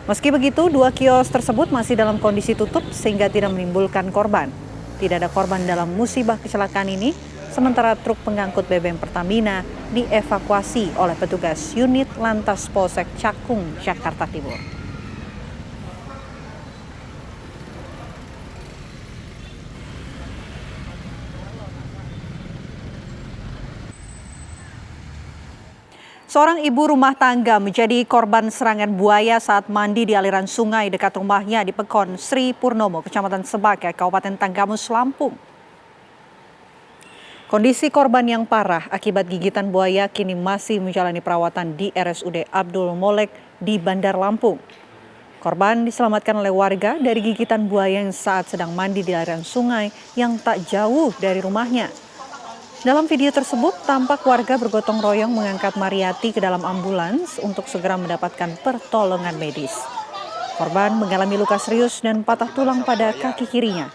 Meski begitu, dua kios tersebut masih dalam kondisi tutup sehingga tidak menimbulkan korban. Tidak ada korban dalam musibah kecelakaan ini. Sementara truk pengangkut BBM Pertamina dievakuasi oleh petugas unit Lantas Polsek Cakung, Jakarta Timur. Seorang ibu rumah tangga menjadi korban serangan buaya saat mandi di aliran sungai dekat rumahnya di Pekon Sri Purnomo, Kecamatan Sebagai, Kabupaten Tanggamus, Lampung. Kondisi korban yang parah akibat gigitan buaya kini masih menjalani perawatan di RSUD Abdul Molek di Bandar Lampung. Korban diselamatkan oleh warga dari gigitan buaya yang saat sedang mandi di aliran sungai yang tak jauh dari rumahnya. Dalam video tersebut, tampak warga bergotong royong mengangkat Mariati ke dalam ambulans untuk segera mendapatkan pertolongan medis. Korban mengalami luka serius dan patah tulang pada kaki kirinya.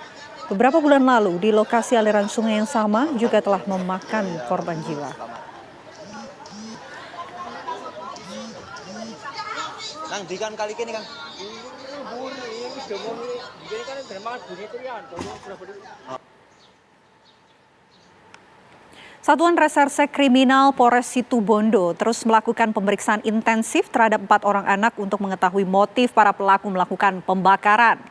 Beberapa bulan lalu, di lokasi aliran sungai yang sama juga telah memakan korban jiwa. Nang di kan kali ini kan. Satuan Reserse Kriminal Polres Situbondo terus melakukan pemeriksaan intensif terhadap 4 orang anak untuk mengetahui motif para pelaku melakukan pembakaran.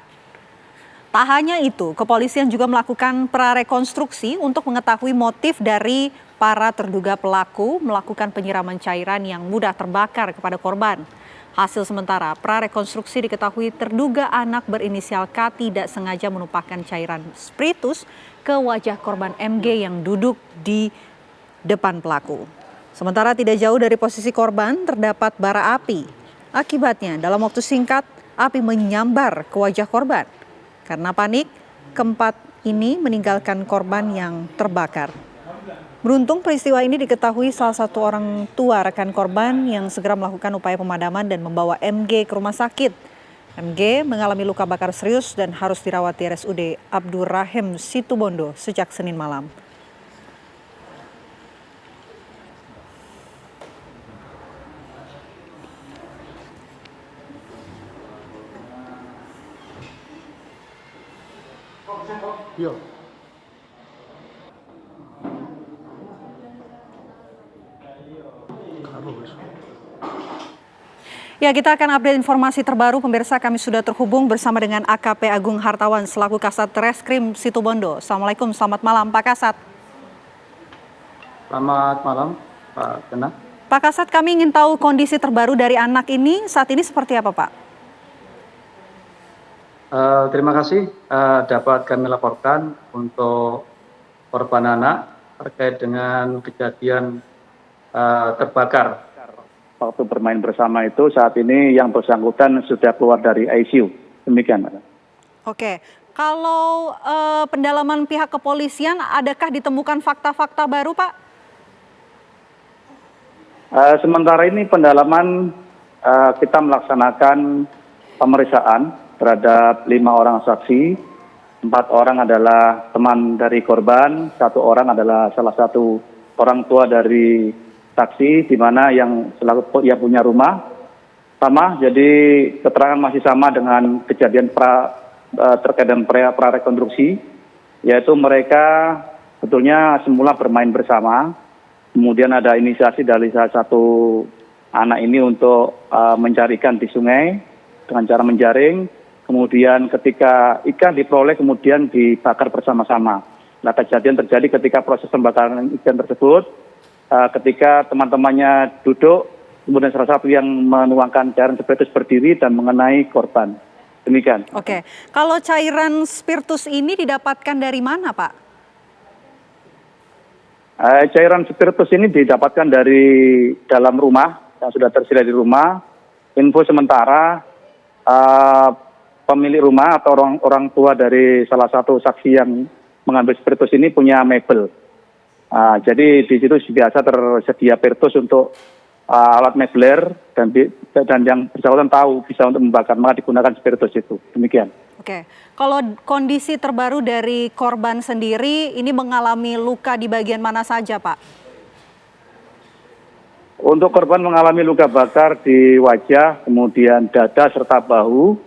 Tak hanya itu, kepolisian juga melakukan prarekonstruksi untuk mengetahui motif dari para terduga pelaku melakukan penyiraman cairan yang mudah terbakar kepada korban. Hasil sementara, prarekonstruksi diketahui terduga anak berinisial K tidak sengaja menumpahkan cairan spiritus ke wajah korban MG yang duduk di depan pelaku. Sementara tidak jauh dari posisi korban terdapat bara api. Akibatnya, dalam waktu singkat, api menyambar ke wajah korban. Karena panik, keempat ini meninggalkan korban yang terbakar. Beruntung peristiwa ini diketahui salah satu orang tua rekan korban yang segera melakukan upaya pemadaman dan membawa MG ke rumah sakit. MG mengalami luka bakar serius dan harus dirawat di RSUD Abdur Rahim Situbondo sejak Senin malam. Iya. Ya, kita akan update informasi terbaru. Pemirsa, kami sudah terhubung bersama dengan AKP Agung Hartawan selaku Kasat Reskrim Situbondo. Assalamualaikum, selamat malam Pak Kasat. Selamat malam Pak Kena. Pak Kasat, kami ingin tahu kondisi terbaru dari anak ini saat ini seperti apa Pak? Terima kasih dapat kami laporkan untuk korban anak terkait dengan kejadian terbakar waktu bermain bersama itu. Saat ini yang bersangkutan sudah keluar dari ICU. Demikian, Pak. Oke, kalau pendalaman pihak kepolisian, adakah ditemukan fakta-fakta baru, Pak? Sementara ini pendalaman kita melaksanakan pemeriksaan terhadap 5 orang saksi. 4 orang adalah teman dari korban, 1 orang adalah salah satu orang tua dari saksi, di mana yang selaku yang punya rumah sama, jadi keterangan masih sama dengan kejadian terkait dengan prarekonstruksi, yaitu mereka sebetulnya semula bermain bersama, kemudian ada inisiasi dari salah satu anak ini untuk mencari ikan di sungai dengan cara menjaring, kemudian ketika ikan diperoleh kemudian dibakar bersama-sama. Nah, kejadian terjadi ketika proses pembakaran ikan tersebut, ketika teman-temannya duduk, kemudian salah satu yang menuangkan cairan spiritus berdiri dan mengenai korban. Demikian. Oke, kalau cairan spiritus ini didapatkan dari mana, Pak? Cairan spiritus ini didapatkan dari dalam rumah, yang sudah tersedia di rumah. Info sementara, pemilik rumah atau orang tua dari salah satu saksi yang mengambil spiritus ini punya mebel. Jadi di situ biasa tersedia spiritus untuk alat mebeler dan yang bersangkutan tahu bisa untuk membakar, maka digunakan spiritus itu. Demikian. Oke, kalau kondisi terbaru dari korban sendiri ini mengalami luka di bagian mana saja, Pak? Untuk korban mengalami luka bakar di wajah, kemudian dada serta bahu,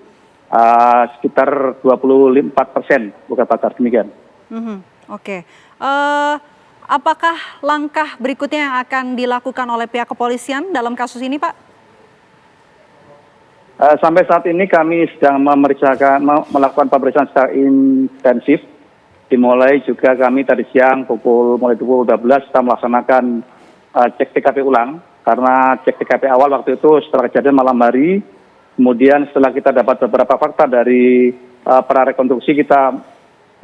sekitar 24% luka bakar. Demikian. Oke. Apakah langkah berikutnya yang akan dilakukan oleh pihak kepolisian dalam kasus ini, Pak? Sampai saat ini kami sedang melakukan pemeriksaan secara intensif. Dimulai juga kami tadi siang mulai pukul 12 kita melaksanakan cek TKP ulang karena cek TKP awal waktu itu setelah kejadian malam hari, kemudian setelah kita dapat beberapa fakta dari prarekonstruksi, kita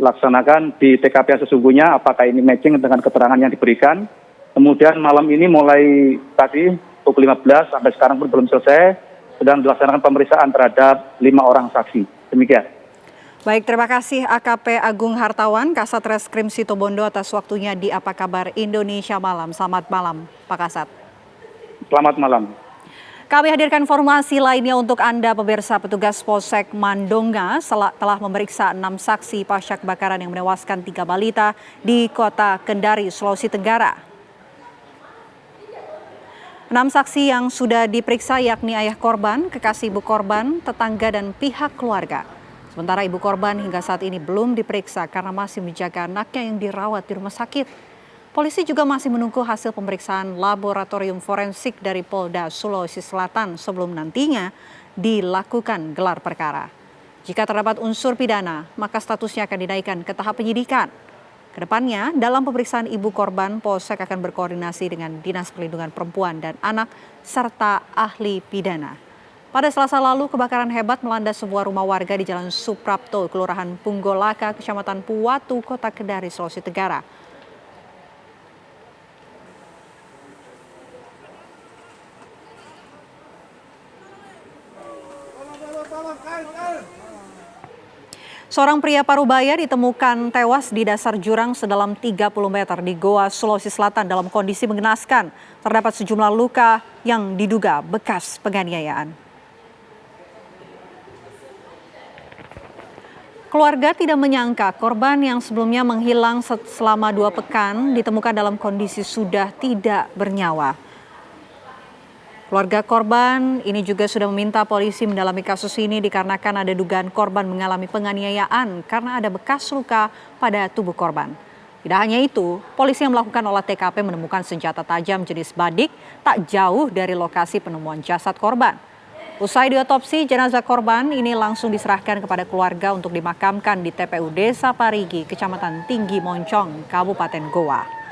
laksanakan di TKP yang sesungguhnya apakah ini matching dengan keterangan yang diberikan. Kemudian malam ini mulai tadi pukul 15 sampai sekarang pun belum selesai, sedang dilaksanakan pemeriksaan terhadap 5 orang saksi. Demikian. Baik, terima kasih AKP Agung Hartawan, Kasat Reskrim Situbondo atas waktunya di Apa Kabar Indonesia Malam. Selamat malam, Pak Kasat. Selamat malam. Kami hadirkan informasi lainnya untuk Anda pemirsa. Petugas Polsek Mandonga telah memeriksa 6 saksi pasca kebakaran yang menewaskan 3 balita di Kota Kendari, Sulawesi Tenggara. 6 saksi yang sudah diperiksa yakni ayah korban, kekasih ibu korban, tetangga dan pihak keluarga. Sementara ibu korban hingga saat ini belum diperiksa karena masih menjaga anaknya yang dirawat di rumah sakit. Polisi juga masih menunggu hasil pemeriksaan laboratorium forensik dari Polda Sulawesi Selatan sebelum nantinya dilakukan gelar perkara. Jika terdapat unsur pidana, maka statusnya akan dinaikkan ke tahap penyidikan. Kedepannya, dalam pemeriksaan ibu korban, Polsek akan berkoordinasi dengan Dinas Perlindungan Perempuan dan Anak serta ahli pidana. Pada Selasa lalu, kebakaran hebat melanda sebuah rumah warga di Jalan Suprapto, Kelurahan Punggolaka, Kecamatan Puwatu, Kota Kendari, Sulawesi Tenggara. Seorang pria Parubaya ditemukan tewas di dasar jurang sedalam 30 meter di Goa, Sulawesi Selatan dalam kondisi mengenaskan. Terdapat sejumlah luka yang diduga bekas penganiayaan. Keluarga tidak menyangka korban yang sebelumnya menghilang selama 2 pekan ditemukan dalam kondisi sudah tidak bernyawa. Keluarga korban ini juga sudah meminta polisi mendalami kasus ini dikarenakan ada dugaan korban mengalami penganiayaan karena ada bekas luka pada tubuh korban. Tidak hanya itu, polisi yang melakukan olah TKP menemukan senjata tajam jenis badik tak jauh dari lokasi penemuan jasad korban. Usai diotopsi, jenazah korban ini langsung diserahkan kepada keluarga untuk dimakamkan di TPU Desa Parigi, Kecamatan Tinggi Moncong, Kabupaten Goa.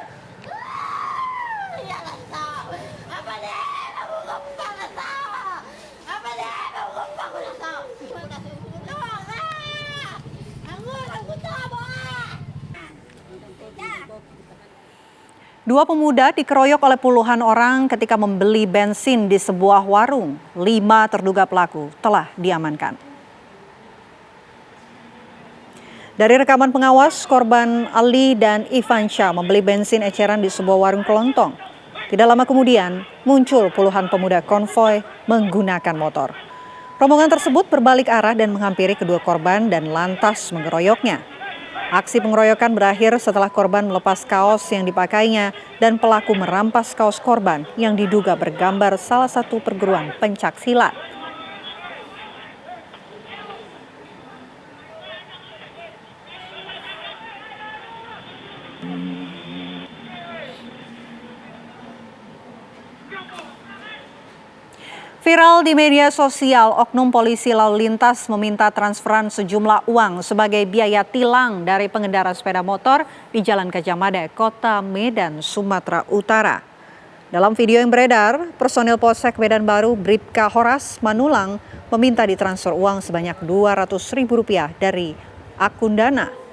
Dua pemuda dikeroyok oleh puluhan orang ketika membeli bensin di sebuah warung. 5 terduga pelaku telah diamankan. Dari rekaman pengawas, korban Ali dan Ivansha membeli bensin eceran di sebuah warung kelontong. Tidak lama kemudian, muncul puluhan pemuda konvoi menggunakan motor. Rombongan tersebut berbalik arah dan menghampiri kedua korban dan lantas mengeroyoknya. Aksi pengeroyokan berakhir setelah korban melepas kaos yang dipakainya dan pelaku merampas kaos korban yang diduga bergambar salah satu perguruan pencak silat. Viral di media sosial, oknum polisi lalu lintas meminta transferan sejumlah uang sebagai biaya tilang dari pengendara sepeda motor di Jalan Gajah Mada, Kota Medan, Sumatera Utara. Dalam video yang beredar, personil Polsek Medan Baru Bribka Horas Manulang meminta ditransfer uang sebanyak Rp200.000 dari akun Dana.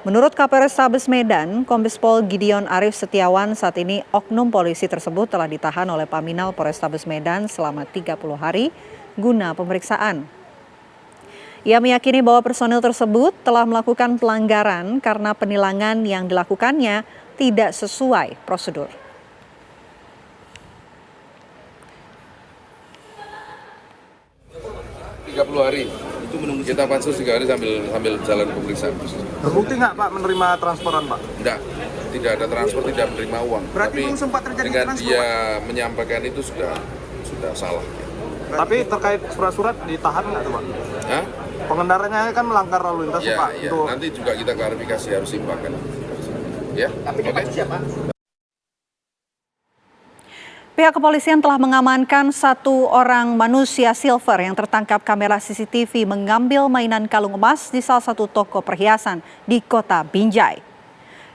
Menurut Kapolrestabes Medan, Kombes Pol Gideon Arif Setiawan, saat ini oknum polisi tersebut telah ditahan oleh Paminal Polrestabes Medan selama 30 hari guna pemeriksaan. Ia meyakini bahwa personil tersebut telah melakukan pelanggaran karena penilangan yang dilakukannya tidak sesuai prosedur. hari itu menunggu kita pansus 3 hari sambil jalan pemeriksaan. Terbukti nggak Pak menerima transferan Pak? Enggak, tidak ada transfer, tidak menerima uang. Berarti tapi sempat terjadi dengan transfer, dia Pak? menyampaikan itu sudah salah. Tapi terkait surat-surat ditahan nggak tuh Pak? Hah? Pengendaranya kan melanggar lalu lintas Ya, Pak. ya. Untuk... Nanti juga kita klarifikasi, harus simpakan. Ya, oke. Pihak kepolisian telah mengamankan 1 orang manusia silver yang tertangkap kamera CCTV mengambil mainan kalung emas di salah satu toko perhiasan di Kota Binjai.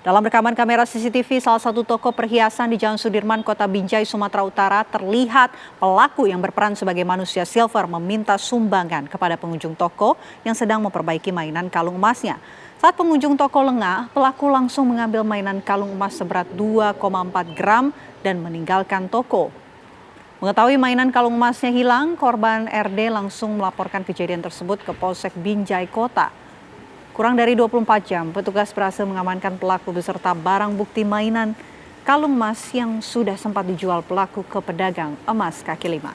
Dalam rekaman kamera CCTV salah satu toko perhiasan di Jalan Sudirman, Kota Binjai, Sumatera Utara, terlihat pelaku yang berperan sebagai manusia silver meminta sumbangan kepada pengunjung toko yang sedang memperbaiki mainan kalung emasnya. Saat pengunjung toko lengah, pelaku langsung mengambil mainan kalung emas seberat 2,4 gram dan meninggalkan toko. Mengetahui mainan kalung emasnya hilang, korban RD langsung melaporkan kejadian tersebut ke Polsek Binjai Kota. Kurang dari 24 jam, petugas berhasil mengamankan pelaku beserta barang bukti mainan kalung emas yang sudah sempat dijual pelaku ke pedagang emas kaki lima.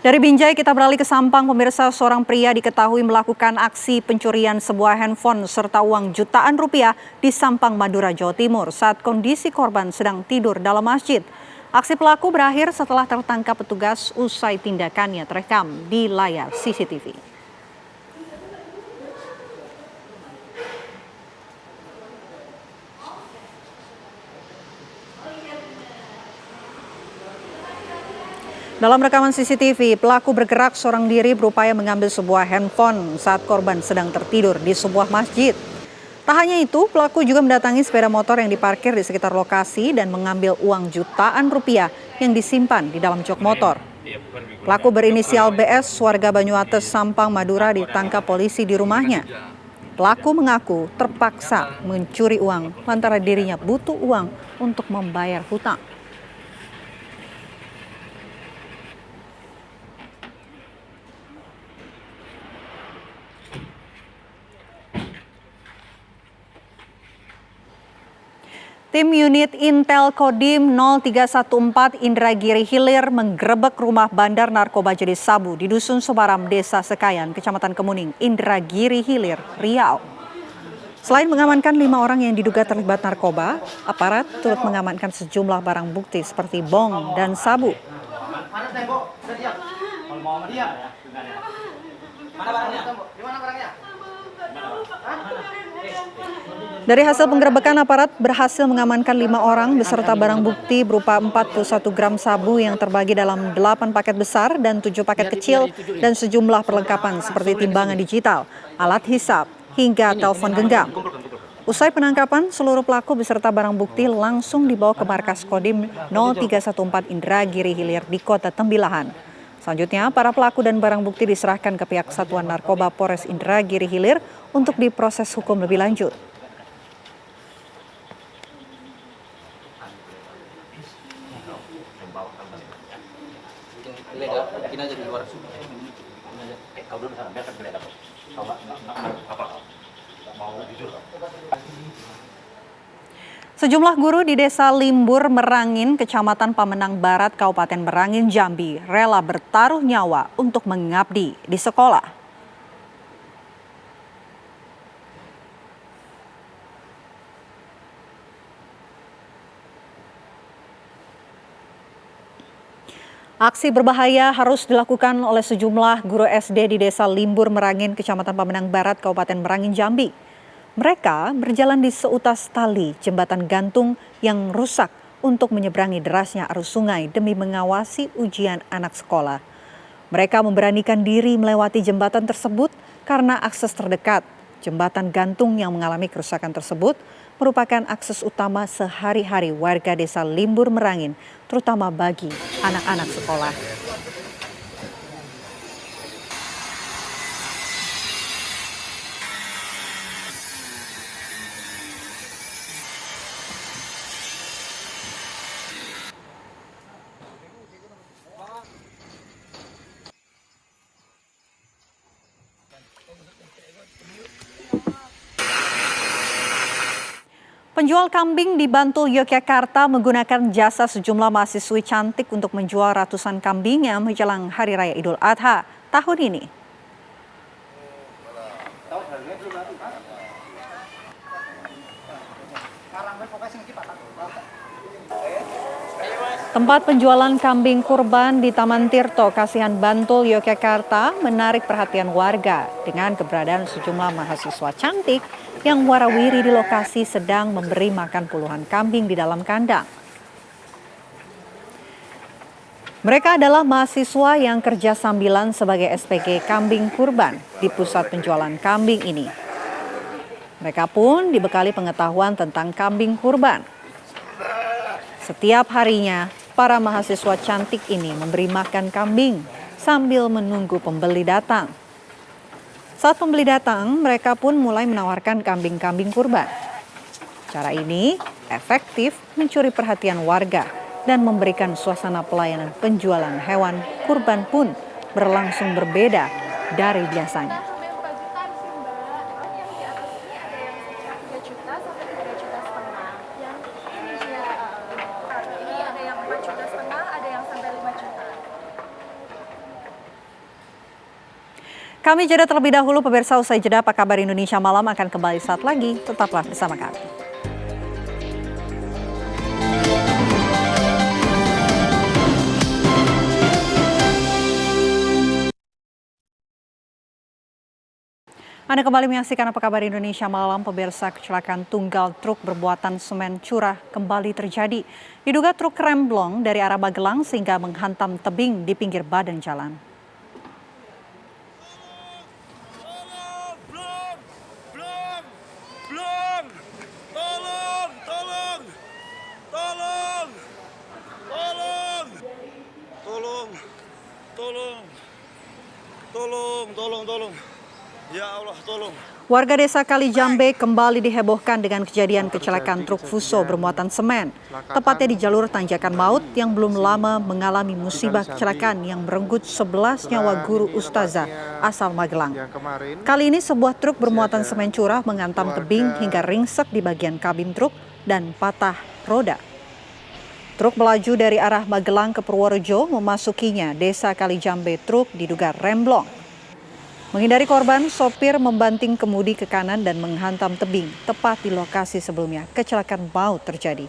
Dari Binjai kita beralih ke Sampang, pemirsa. Seorang pria diketahui melakukan aksi pencurian sebuah handphone serta uang jutaan rupiah di Sampang, Madura, Jawa Timur saat kondisi korban sedang tidur dalam masjid. Aksi pelaku berakhir setelah tertangkap petugas usai tindakannya terekam di layar CCTV. Dalam rekaman CCTV, pelaku bergerak seorang diri berupaya mengambil sebuah handphone saat korban sedang tertidur di sebuah masjid. Tak hanya itu, pelaku juga mendatangi sepeda motor yang diparkir di sekitar lokasi dan mengambil uang jutaan rupiah yang disimpan di dalam jok motor. Pelaku berinisial BS, warga Banyuates, Sampang, Madura, ditangkap polisi di rumahnya. Pelaku mengaku terpaksa mencuri uang lantaran dirinya butuh uang untuk membayar hutang. Tim unit Intel Kodim 0314 Indragiri Hilir menggerebek rumah bandar narkoba jenis sabu di Dusun Subaram, Desa Sekayan, Kecamatan Kemuning, Indragiri Hilir, Riau. Selain mengamankan 5 orang yang diduga terlibat narkoba, aparat turut mengamankan sejumlah barang bukti seperti bong dan sabu. Dari hasil penggerebekan, aparat berhasil mengamankan 5 orang beserta barang bukti berupa 41 gram sabu yang terbagi dalam 8 paket besar dan 7 paket kecil dan sejumlah perlengkapan seperti timbangan digital, alat hisab, hingga telepon genggam. Usai penangkapan, seluruh pelaku beserta barang bukti langsung dibawa ke markas Kodim 0314 Indragiri Hilir di Kota Tembilahan. Selanjutnya, para pelaku dan barang bukti diserahkan ke pihak Satuan Narkoba Polres Indragiri Hilir untuk diproses hukum lebih lanjut. Sejumlah guru di Desa Limbur Merangin, Kecamatan Pamenang Barat, Kabupaten Merangin, Jambi, rela bertaruh nyawa untuk mengabdi di sekolah. Aksi berbahaya harus dilakukan oleh sejumlah guru SD di Desa Limbur Merangin, Kecamatan Pamenang Barat, Kabupaten Merangin, Jambi. Mereka berjalan di seutas tali jembatan gantung yang rusak untuk menyeberangi derasnya arus sungai demi mengawasi ujian anak sekolah. Mereka memberanikan diri melewati jembatan tersebut karena akses terdekat, jembatan gantung yang mengalami kerusakan tersebut, merupakan akses utama sehari-hari warga Desa Limbur Merangin, terutama bagi anak-anak sekolah. Penjual kambing di Bantul, Yogyakarta menggunakan jasa sejumlah mahasiswi cantik untuk menjual ratusan kambingnya menjelang Hari Raya Idul Adha tahun ini. Tempat penjualan kambing kurban di Taman Tirto, Kasihan Bantul, Yogyakarta menarik perhatian warga dengan keberadaan sejumlah mahasiswa cantik yang warawiri di lokasi sedang memberi makan puluhan kambing di dalam kandang. Mereka adalah mahasiswa yang kerja sambilan sebagai SPG kambing kurban di pusat penjualan kambing ini. Mereka pun dibekali pengetahuan tentang kambing kurban. Setiap harinya, para mahasiswa cantik ini memberi makan kambing sambil menunggu pembeli datang. Saat pembeli datang, mereka pun mulai menawarkan kambing-kambing kurban. Cara ini efektif mencuri perhatian warga dan memberikan suasana pelayanan penjualan hewan kurban pun berlangsung berbeda dari biasanya. Kami jeda terlebih dahulu, pemirsa. Usai jeda, Apa Kabar Indonesia Malam akan kembali saat lagi. Tetaplah bersama kami. Anda kembali menyaksikan Apa Kabar Indonesia Malam, pemirsa. Kecelakaan tunggal truk bermuatan semen curah kembali terjadi. Diduga truk remblong dari arah Magelang sehingga menghantam tebing di pinggir badan jalan. Tolong. Ya Allah, tolong. Warga desa Kalijambe kembali dihebohkan dengan kejadian kecelakaan truk Fuso bermuatan semen, tepatnya di jalur Tanjakan Maut yang belum lama mengalami musibah kecelakaan yang merenggut 11 nyawa guru ustazah asal Magelang. Kali ini sebuah truk bermuatan semen curah menghantam tebing hingga ringsek di bagian kabin truk dan patah roda. Truk melaju dari arah Magelang ke Purworejo, memasukinya desa Kalijambe. Truk diduga remblong. Menghindari korban, sopir membanting kemudi ke kanan dan menghantam tebing tepat di lokasi sebelumnya kecelakaan maut terjadi.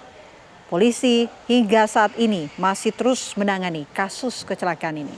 Polisi hingga saat ini masih terus menangani kasus kecelakaan ini.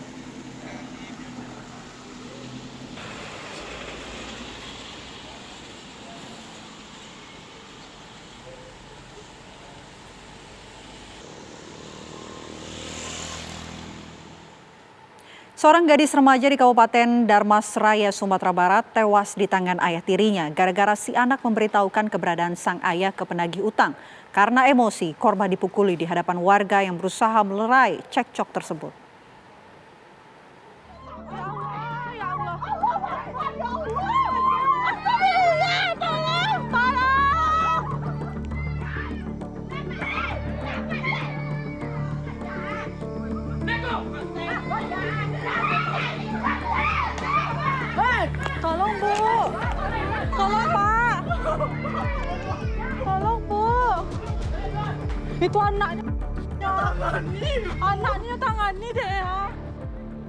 Seorang gadis remaja di Kabupaten Darmasraya, Sumatera Barat tewas di tangan ayah tirinya gara-gara si anak memberitahukan keberadaan sang ayah ke penagih utang. Karena emosi, korban dipukuli di hadapan warga yang berusaha melerai cekcok tersebut. Tolong Bu, tolong Pak, tolong Bu, itu anaknya tangani deh ya.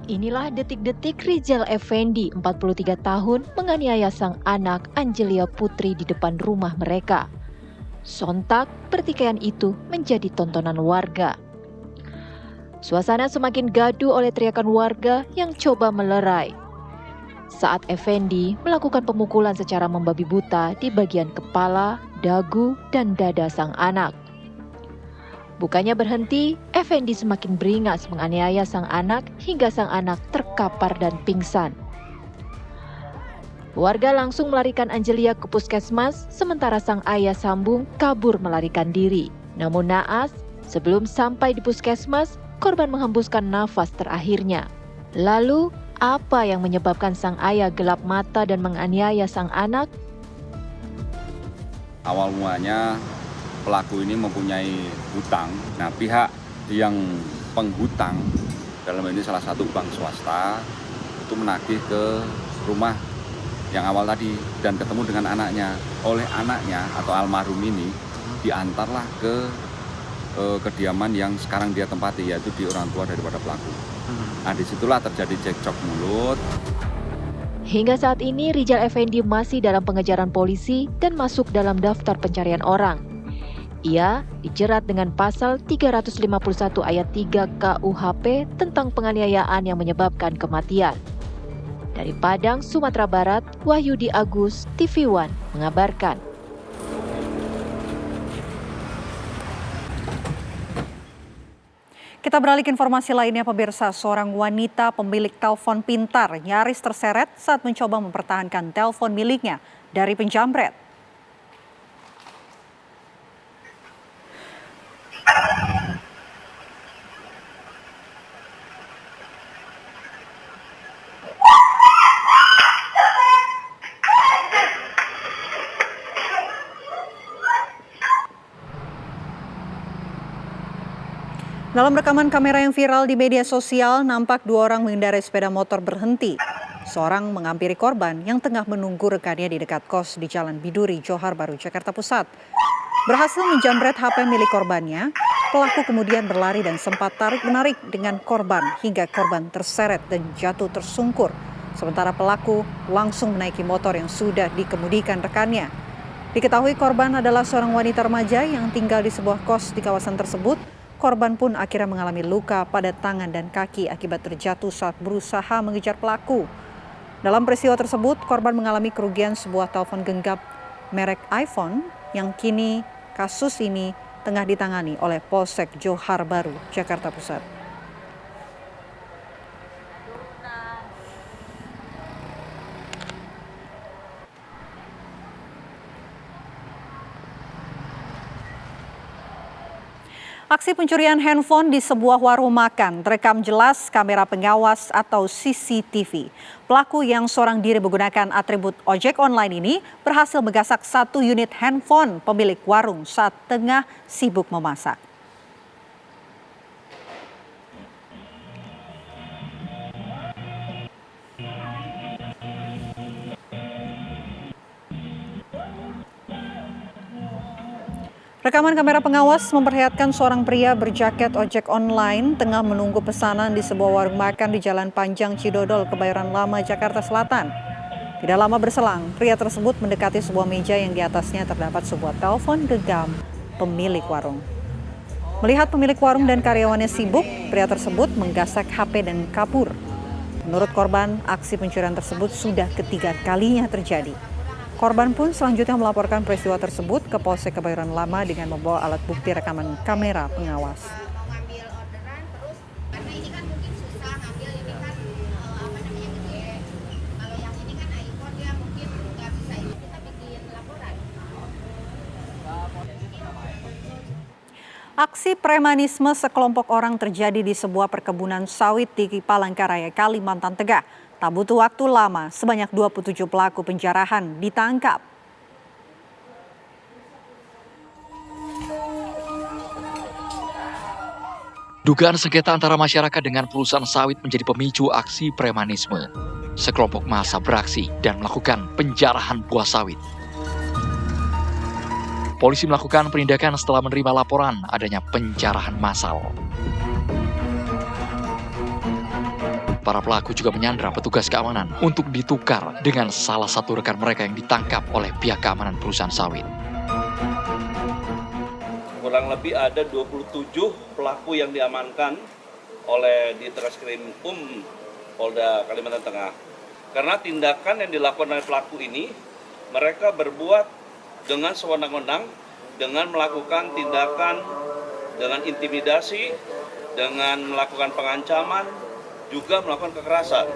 Inilah detik-detik Rizal Effendi, 43 tahun, menganiaya sang anak Angelia Putri di depan rumah mereka. Sontak, pertikaian itu menjadi tontonan warga. Suasana semakin gaduh oleh teriakan warga yang coba melerai. Saat Effendi melakukan pemukulan secara membabi buta di bagian kepala, dagu, dan dada sang anak. Bukannya berhenti, Effendi semakin beringas menganiaya sang anak hingga sang anak terkapar dan pingsan. Warga langsung melarikan Angelia ke puskesmas, sementara sang ayah sambung kabur melarikan diri. Namun naas, sebelum sampai di puskesmas, korban menghembuskan nafas terakhirnya. Lalu, apa yang menyebabkan sang ayah gelap mata dan menganiaya sang anak? Awal mulanya pelaku ini mempunyai hutang. Nah, pihak yang penghutang, dalam ini salah satu bank swasta, itu menagih ke rumah yang awal tadi dan ketemu dengan anaknya. Oleh anaknya atau almarhum ini diantarlah ke kediaman yang sekarang dia tempati, yaitu di orang tua daripada pelaku. Nah, disitulah terjadi cekcok mulut. Hingga saat ini Rizal Effendi masih dalam pengejaran polisi dan masuk dalam daftar pencarian orang. Ia dijerat dengan pasal 351 ayat 3 KUHP tentang penganiayaan yang menyebabkan kematian. Dari Padang, Sumatera Barat, Wahyudi Agus, TV One mengabarkan. Kita beralih ke informasi lainnya, pemirsa. Seorang wanita pemilik telepon pintar nyaris terseret saat mencoba mempertahankan telepon miliknya dari penjamret. Dalam rekaman kamera yang viral di media sosial, nampak dua orang mengendarai sepeda motor berhenti. Seorang menghampiri korban yang tengah menunggu rekannya di dekat kos di Jalan Biduri, Johar Baru, Jakarta Pusat. Berhasil menjamret HP milik korbannya, pelaku kemudian berlari dan sempat tarik-menarik dengan korban hingga korban terseret dan jatuh tersungkur. Sementara pelaku langsung menaiki motor yang sudah dikemudikan rekannya. Diketahui korban adalah seorang wanita remaja yang tinggal di sebuah kos di kawasan tersebut. Korban pun akhirnya mengalami luka pada tangan dan kaki akibat terjatuh saat berusaha mengejar pelaku. Dalam peristiwa tersebut, korban mengalami kerugian sebuah telepon genggam merek iPhone yang kini kasus ini tengah ditangani oleh Polsek Johar Baru, Jakarta Pusat. Aksi pencurian handphone di sebuah warung makan terekam jelas kamera pengawas atau CCTV. Pelaku yang seorang diri menggunakan atribut ojek online ini berhasil menggasak 1 unit handphone pemilik warung saat tengah sibuk memasak. Rekaman kamera pengawas memperlihatkan seorang pria berjaket ojek online tengah menunggu pesanan di sebuah warung makan di Jalan Panjang Cidodol, Kebayoran Lama, Jakarta Selatan. Tidak lama berselang, pria tersebut mendekati sebuah meja yang di atasnya terdapat sebuah telepon genggam pemilik warung. Melihat pemilik warung dan karyawannya sibuk, pria tersebut menggasak HP dan kabur. Menurut korban, aksi pencurian tersebut sudah ketiga kalinya terjadi. Korban pun selanjutnya melaporkan peristiwa tersebut ke Polsek Kebayoran Lama dengan membawa alat bukti rekaman kamera pengawas. Aksi premanisme sekelompok orang terjadi di sebuah perkebunan sawit di Palangkaraya, Kalimantan Tengah. Tak butuh waktu lama, sebanyak 27 pelaku penjarahan ditangkap. Dugaan sengketa antara masyarakat dengan perusahaan sawit menjadi pemicu aksi premanisme. Sekelompok massa beraksi dan melakukan penjarahan buah sawit. Polisi melakukan penindakan setelah menerima laporan adanya penjarahan massal. Para pelaku juga menyandra petugas keamanan untuk ditukar dengan salah satu rekan mereka yang ditangkap oleh pihak keamanan perusahaan sawit. Kurang lebih ada 27 pelaku yang diamankan oleh Ditreskrim Polda Kalimantan Tengah. Karena tindakan yang dilakukan oleh pelaku ini, mereka berbuat dengan sewenang-wenang, dengan melakukan tindakan dengan intimidasi, dengan melakukan pengancaman, juga melakukan kekerasan.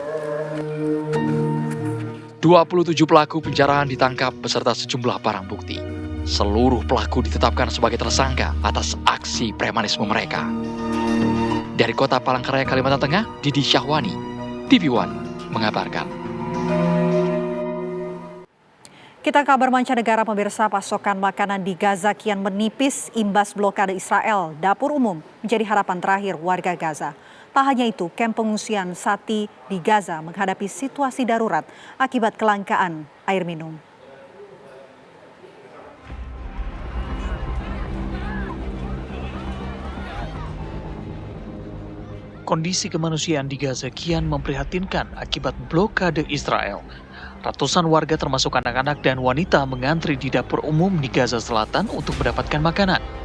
27 pelaku penjarahan ditangkap beserta sejumlah barang bukti. Seluruh pelaku ditetapkan sebagai tersangka atas aksi premanisme mereka. Dari kota Palangkaraya, Kalimantan Tengah, Didi Syahwani, TV One mengabarkan. Kita kabar mancanegara, pemirsa. Pasokan makanan di Gaza kian menipis imbas blokade Israel. Dapur umum menjadi harapan terakhir warga Gaza. Tak hanya itu, kamp pengungsian Sati di Gaza menghadapi situasi darurat akibat kelangkaan air minum. Kondisi kemanusiaan di Gaza kian memprihatinkan akibat blokade Israel. Ratusan warga termasuk anak-anak dan wanita mengantri di dapur umum di Gaza Selatan untuk mendapatkan makanan.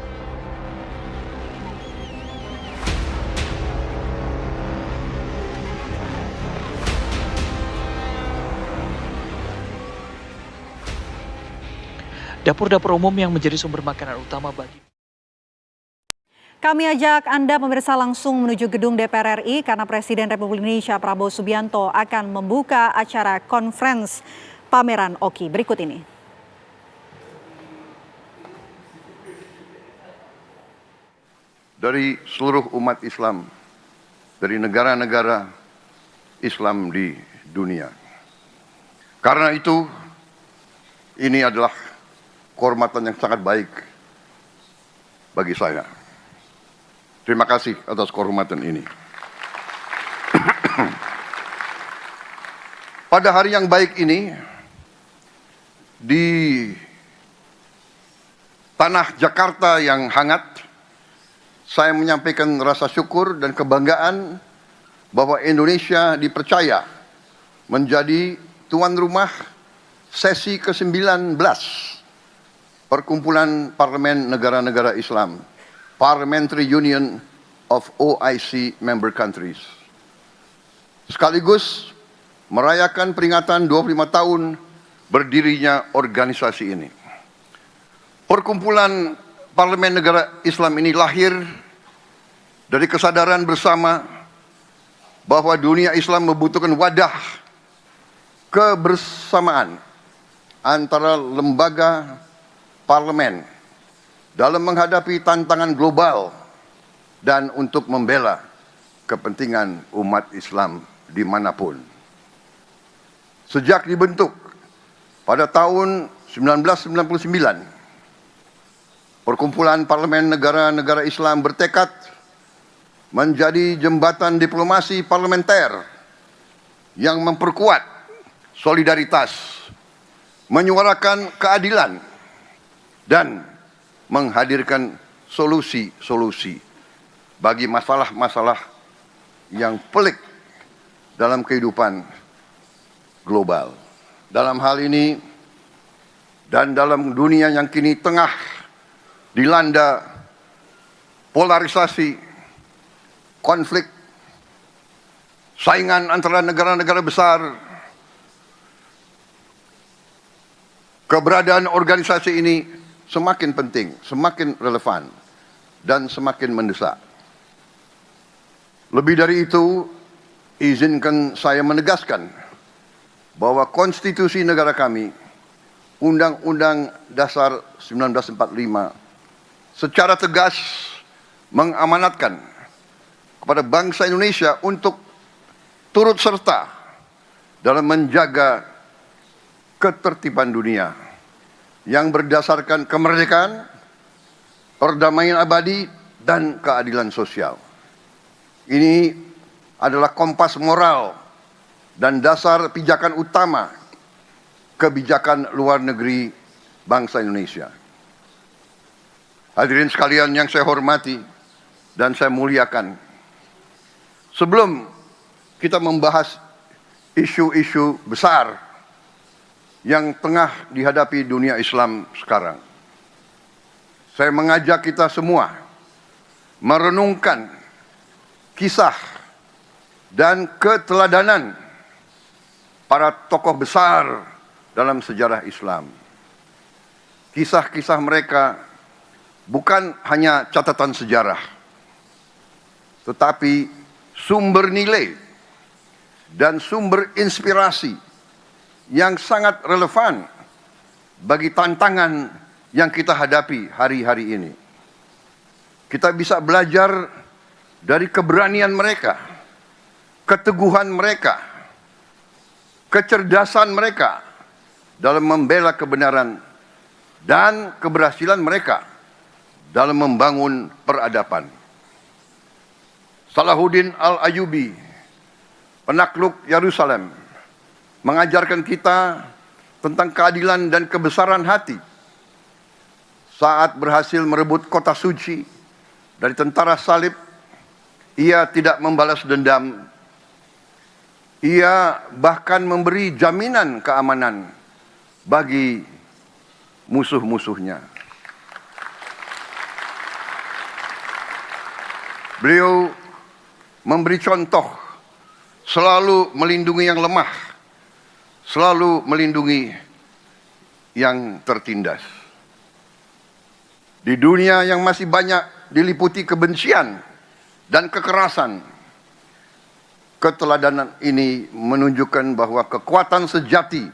Dapur-dapur umum yang menjadi sumber makanan utama bagi Kami ajak Anda pemirsa langsung menuju gedung DPR RI karena Presiden Republik Indonesia Prabowo Subianto akan membuka acara conference pameran Oki berikut ini. Dari seluruh umat Islam, dari negara-negara Islam di dunia. Karena itu, ini adalah kehormatan yang sangat baik bagi saya. Terima kasih atas kehormatan ini. Pada hari yang baik ini, di tanah Jakarta yang hangat, saya menyampaikan rasa syukur dan kebanggaan bahwa Indonesia dipercaya menjadi tuan rumah sesi ke-19 Perkumpulan Parlemen Negara-Negara Islam, Parliamentary Union of OIC member countries. Sekaligus merayakan peringatan 25 tahun berdirinya organisasi ini. Perkumpulan Parlemen Negara Islam ini lahir dari kesadaran bersama bahwa dunia Islam membutuhkan wadah kebersamaan antara lembaga parlemen dalam menghadapi tantangan global dan untuk membela kepentingan umat Islam dimanapun. Sejak dibentuk pada tahun 1999, Perkumpulan Parlemen Negara-Negara Islam bertekad menjadi jembatan diplomasi parlementer yang memperkuat solidaritas, menyuarakan keadilan, dan menghadirkan solusi-solusi bagi masalah-masalah yang pelik dalam kehidupan global. Dalam hal ini dan dalam dunia yang kini tengah dilanda polarisasi, konflik, saingan antara negara-negara besar, keberadaan organisasi ini semakin penting, semakin relevan, dan semakin mendesak. Lebih dari itu, izinkan saya menegaskan bahwa konstitusi negara kami, Undang-Undang Dasar 1945, secara tegas mengamanatkan kepada bangsa Indonesia untuk turut serta dalam menjaga ketertiban dunia yang berdasarkan kemerdekaan, perdamaian abadi, dan keadilan sosial. Ini adalah kompas moral dan dasar pijakan utama kebijakan luar negeri bangsa Indonesia. Hadirin sekalian yang saya hormati dan saya muliakan, sebelum kita membahas isu-isu besar yang tengah dihadapi dunia Islam sekarang, saya mengajak kita semua merenungkan kisah dan keteladanan para tokoh besar dalam sejarah Islam. Kisah-kisah mereka bukan hanya catatan sejarah, tetapi sumber nilai dan sumber inspirasi yang sangat relevan bagi tantangan yang kita hadapi hari-hari ini. Kita bisa belajar dari keberanian mereka, keteguhan mereka, kecerdasan mereka dalam membela kebenaran, dan keberhasilan mereka dalam membangun peradaban. Salahuddin Al-Ayyubi, penakluk Yerusalem, mengajarkan kita tentang keadilan dan kebesaran hati saat berhasil merebut kota suci dari tentara salib. Ia tidak membalas dendam. Ia bahkan memberi jaminan keamanan bagi musuh-musuhnya. Beliau memberi contoh, selalu melindungi yang lemah, selalu melindungi yang tertindas. Di dunia yang masih banyak diliputi kebencian dan kekerasan, keteladanan ini menunjukkan bahwa kekuatan sejati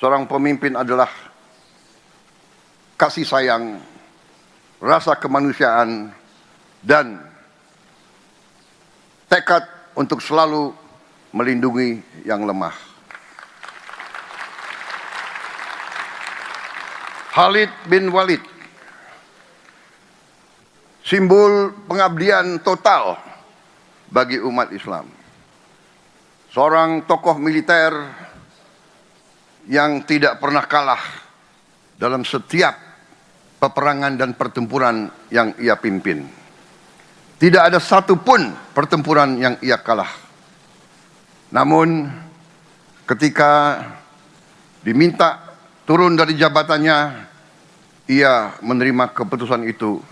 seorang pemimpin adalah kasih sayang, rasa kemanusiaan, dan tekad untuk selalu melindungi yang lemah. Khalid bin Walid, simbol pengabdian total bagi umat Islam. Seorang tokoh militer yang tidak pernah kalah dalam setiap peperangan dan pertempuran yang ia pimpin. Tidak ada satupun pertempuran yang ia kalah. Namun ketika diminta turun dari jabatannya, ia menerima keputusan itu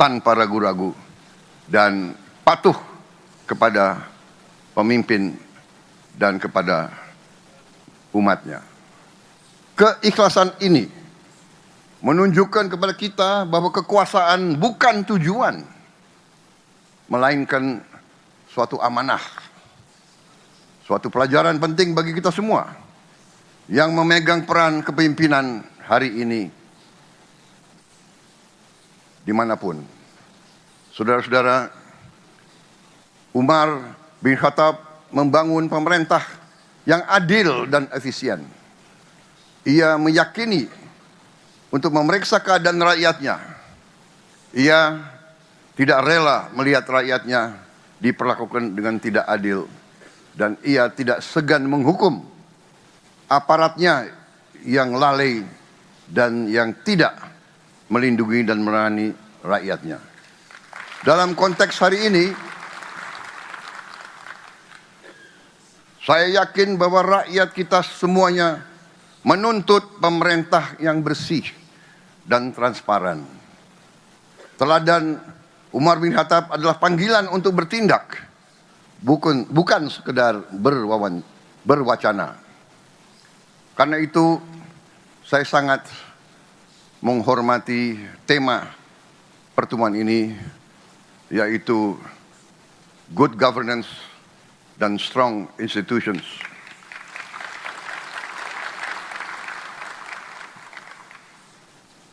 tanpa ragu-ragu dan patuh kepada pemimpin dan kepada umatnya. Keikhlasan ini menunjukkan kepada kita bahwa kekuasaan bukan tujuan, melainkan suatu amanah, suatu pelajaran penting bagi kita semua yang memegang peran kepemimpinan hari ini dimanapun. Saudara-saudara, Umar bin Khattab membangun pemerintah yang adil dan efisien. Ia meyakini untuk memeriksa keadaan rakyatnya. Ia tidak rela melihat rakyatnya diperlakukan dengan tidak adil, dan ia tidak segan menghukum aparatnya yang lalai dan yang tidak melindungi dan melayani rakyatnya. Dalam konteks hari ini, saya yakin bahwa rakyat kita semuanya menuntut pemerintah yang bersih dan transparan. Teladan Umar bin Khattab adalah panggilan untuk bertindak, bukan sekedar berwacana. Karena itu saya sangat menghormati tema pertemuan ini, yaitu good governance dan strong institutions.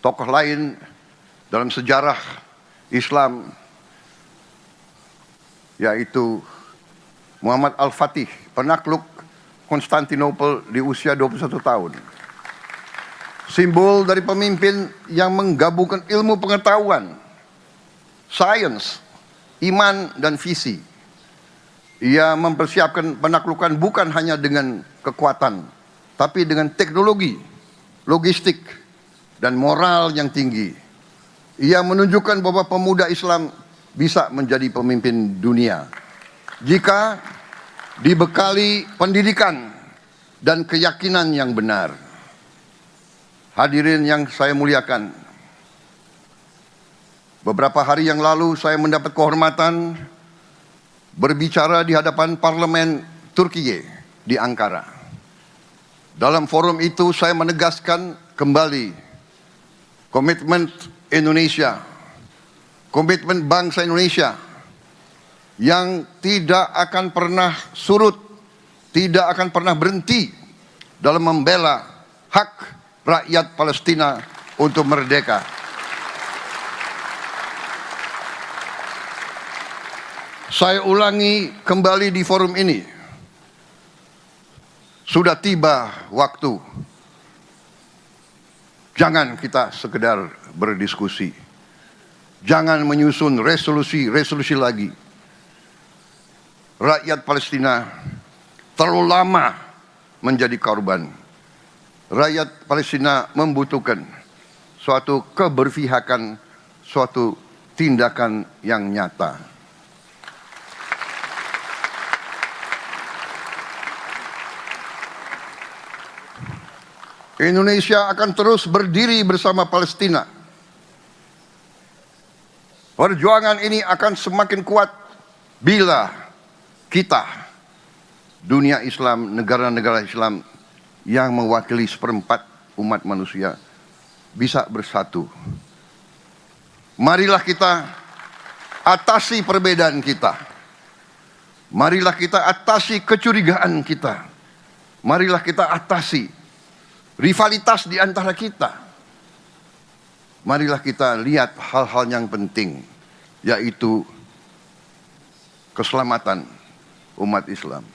Tokoh lain dalam sejarah Islam yaitu Muhammad Al-Fatih, penakluk Konstantinopel di usia 21 tahun. Simbol dari pemimpin yang menggabungkan ilmu pengetahuan, sains, iman, dan visi. Ia mempersiapkan penaklukan bukan hanya dengan kekuatan, tapi dengan teknologi, logistik, dan moral yang tinggi. Ia menunjukkan bahwa pemuda Islam bisa menjadi pemimpin dunia jika dibekali pendidikan dan keyakinan yang benar. Hadirin yang saya muliakan, beberapa hari yang lalu saya mendapat kehormatan berbicara di hadapan parlemen Turkiye di Ankara. Dalam forum itu saya menegaskan kembali komitmen Indonesia, komitmen bangsa Indonesia yang tidak akan pernah surut, tidak akan pernah berhenti dalam membela hak rakyat Palestina untuk merdeka. Saya ulangi kembali di forum ini, sudah tiba waktu. Jangan kita sekedar berdiskusi, jangan menyusun resolusi lagi. Rakyat Palestina terlalu lama menjadi korban. Rakyat Palestina membutuhkan suatu keberpihakan, suatu tindakan yang nyata. Indonesia akan terus berdiri bersama Palestina. Perjuangan ini akan semakin kuat bila kita, dunia Islam, negara-negara Islam yang mewakili seperempat umat manusia, bisa bersatu. Marilah kita atasi perbedaan kita. Marilah kita atasi kecurigaan kita. Marilah kita atasi rivalitas di antara kita. Marilah kita lihat hal-hal yang penting, yaitu keselamatan umat Islam.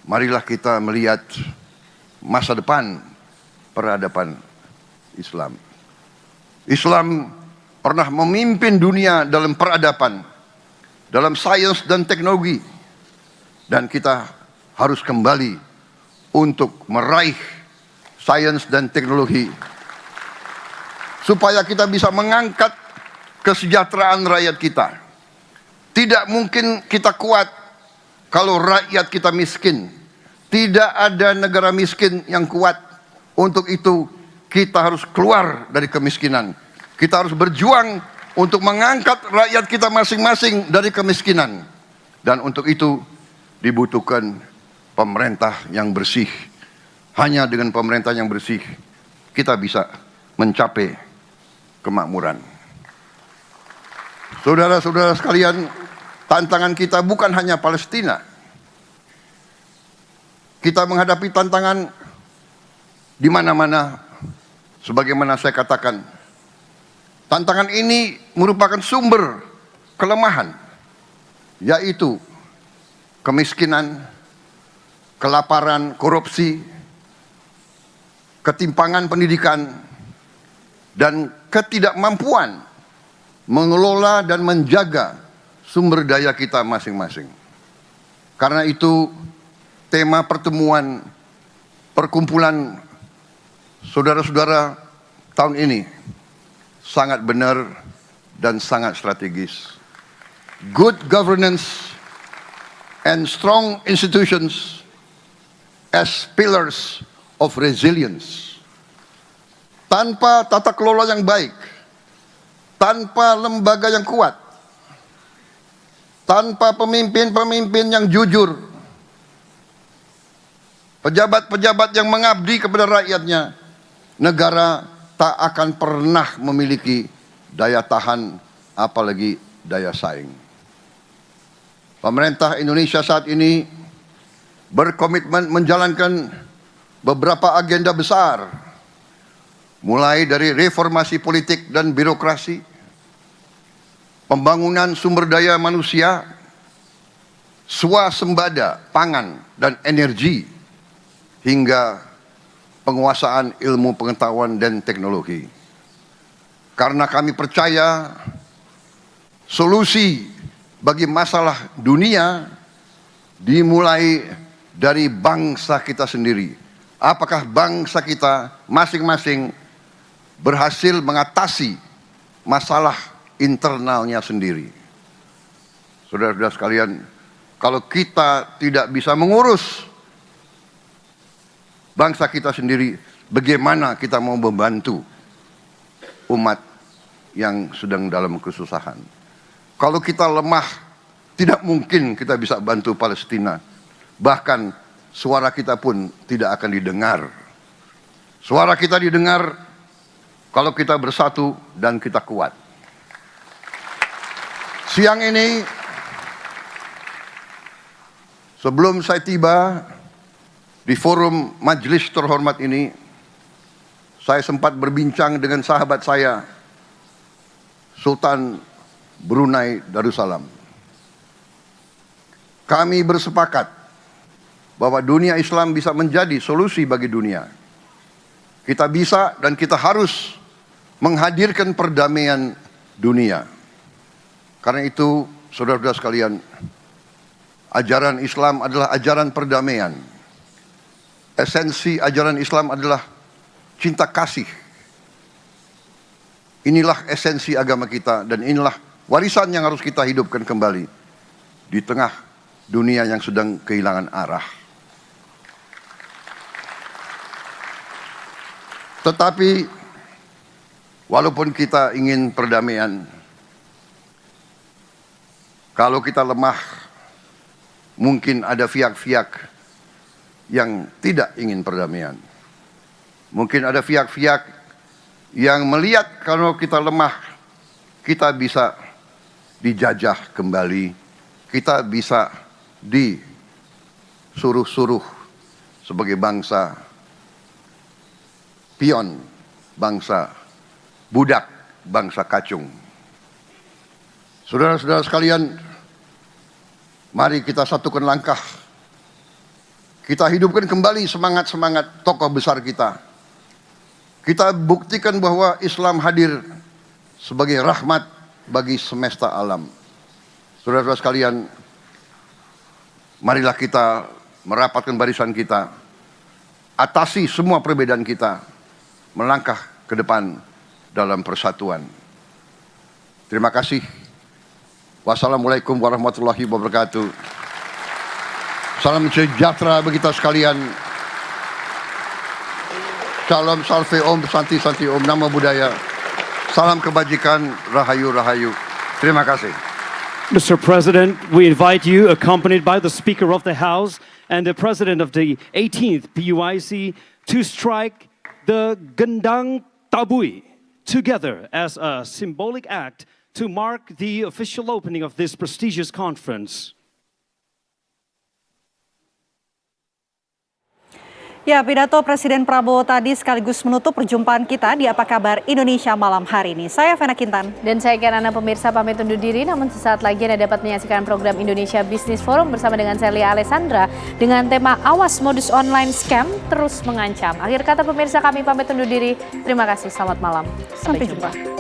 Marilah kita melihat masa depan peradaban Islam. Islam pernah memimpin dunia dalam peradaban, dalam sains dan teknologi. Dan kita harus kembali untuk meraih sains dan teknologi supaya kita bisa mengangkat kesejahteraan rakyat kita. Tidak mungkin kita kuat kalau rakyat kita miskin. Tidak ada negara miskin yang kuat. Untuk itu kita harus keluar dari kemiskinan. Kita harus berjuang untuk mengangkat rakyat kita masing-masing dari kemiskinan. Dan untuk itu dibutuhkan pemerintah yang bersih. Hanya dengan pemerintah yang bersih kita bisa mencapai kemakmuran. Saudara-saudara sekalian, tantangan kita bukan hanya Palestina. Kita menghadapi tantangan di mana-mana. Sebagaimana saya katakan, tantangan ini merupakan sumber kelemahan, yaitu kemiskinan, kelaparan, korupsi, ketimpangan pendidikan, dan ketidakmampuan mengelola dan menjaga sumber daya kita masing-masing. Karena itu tema pertemuan perkumpulan saudara-saudara tahun ini sangat benar dan sangat strategis. Good governance and strong institutions as pillars of resilience. Tanpa tata kelola yang baik, tanpa lembaga yang kuat, tanpa pemimpin-pemimpin yang jujur, pejabat-pejabat yang mengabdi kepada rakyatnya, negara tak akan pernah memiliki daya tahan, apalagi daya saing. Pemerintah Indonesia saat ini berkomitmen menjalankan beberapa agenda besar, mulai dari reformasi politik dan birokrasi, pembangunan sumber daya manusia, swasembada pangan dan energi, hingga penguasaan ilmu pengetahuan dan teknologi. Karena kami percaya solusi bagi masalah dunia dimulai dari bangsa kita sendiri. Apakah bangsa kita masing-masing berhasil mengatasi masalah internalnya sendiri? Saudara-saudara sekalian, kalau kita tidak bisa mengurus bangsa kita sendiri, bagaimana kita mau membantu umat yang sedang dalam kesusahan? Kalau kita lemah, tidak mungkin kita bisa bantu Palestina. Bahkan suara kita pun tidak akan didengar. Suara kita didengar kalau kita bersatu dan kita kuat. Siang ini, sebelum saya tiba di forum majelis terhormat ini, saya sempat berbincang dengan sahabat saya, Sultan Brunei Darussalam. Kami bersepakat bahwa dunia Islam bisa menjadi solusi bagi dunia. Kita bisa dan kita harus menghadirkan perdamaian dunia. Karena itu, saudara-saudara sekalian, ajaran Islam adalah ajaran perdamaian. Esensi ajaran Islam adalah cinta kasih. Inilah esensi agama kita dan inilah warisan yang harus kita hidupkan kembali di tengah dunia yang sedang kehilangan arah. Tetapi walaupun kita ingin perdamaian, kalau kita lemah, mungkin ada pihak-pihak yang tidak ingin perdamaian. Mungkin ada pihak-pihak yang melihat kalau kita lemah, kita bisa dijajah kembali, kita bisa disuruh-suruh sebagai bangsa pion, bangsa budak, bangsa kacung. Saudara-saudara sekalian, mari kita satukan langkah. Kita hidupkan kembali semangat-semangat tokoh besar kita. Kita buktikan bahwa Islam hadir sebagai rahmat bagi semesta alam. Saudara-saudara sekalian, marilah kita merapatkan barisan kita, atasi semua perbedaan kita, melangkah ke depan dalam persatuan. Terima kasih. Wassalamualaikum warahmatullahi wabarakatuh. Salam sejahtera bagi kita sekalian. Salam salve om, santi santi om, nama budaya. Salam kebajikan, rahayu rahayu. Terima kasih. Mr. President, we invite you, accompanied by the Speaker of the House and the President of the 18th PUIC, to strike the Gendang Tabui together as a symbolic act to mark the official opening of this prestigious conference. Ya, pidato Presiden Prabowo tadi sekaligus menutup perjumpaan kita di Apa Kabar Indonesia malam hari ini. Saya Vena Kintan. Dan saya Kiana pemirsa pamit undur diri, namun sesaat lagi Anda dapat menyaksikan program Indonesia Business Forum bersama dengan Celia Alessandra dengan tema Awas Modus Online Scam Terus Mengancam. Akhir kata pemirsa, kami pamit undur diri. Terima kasih, selamat malam. Sampai jumpa.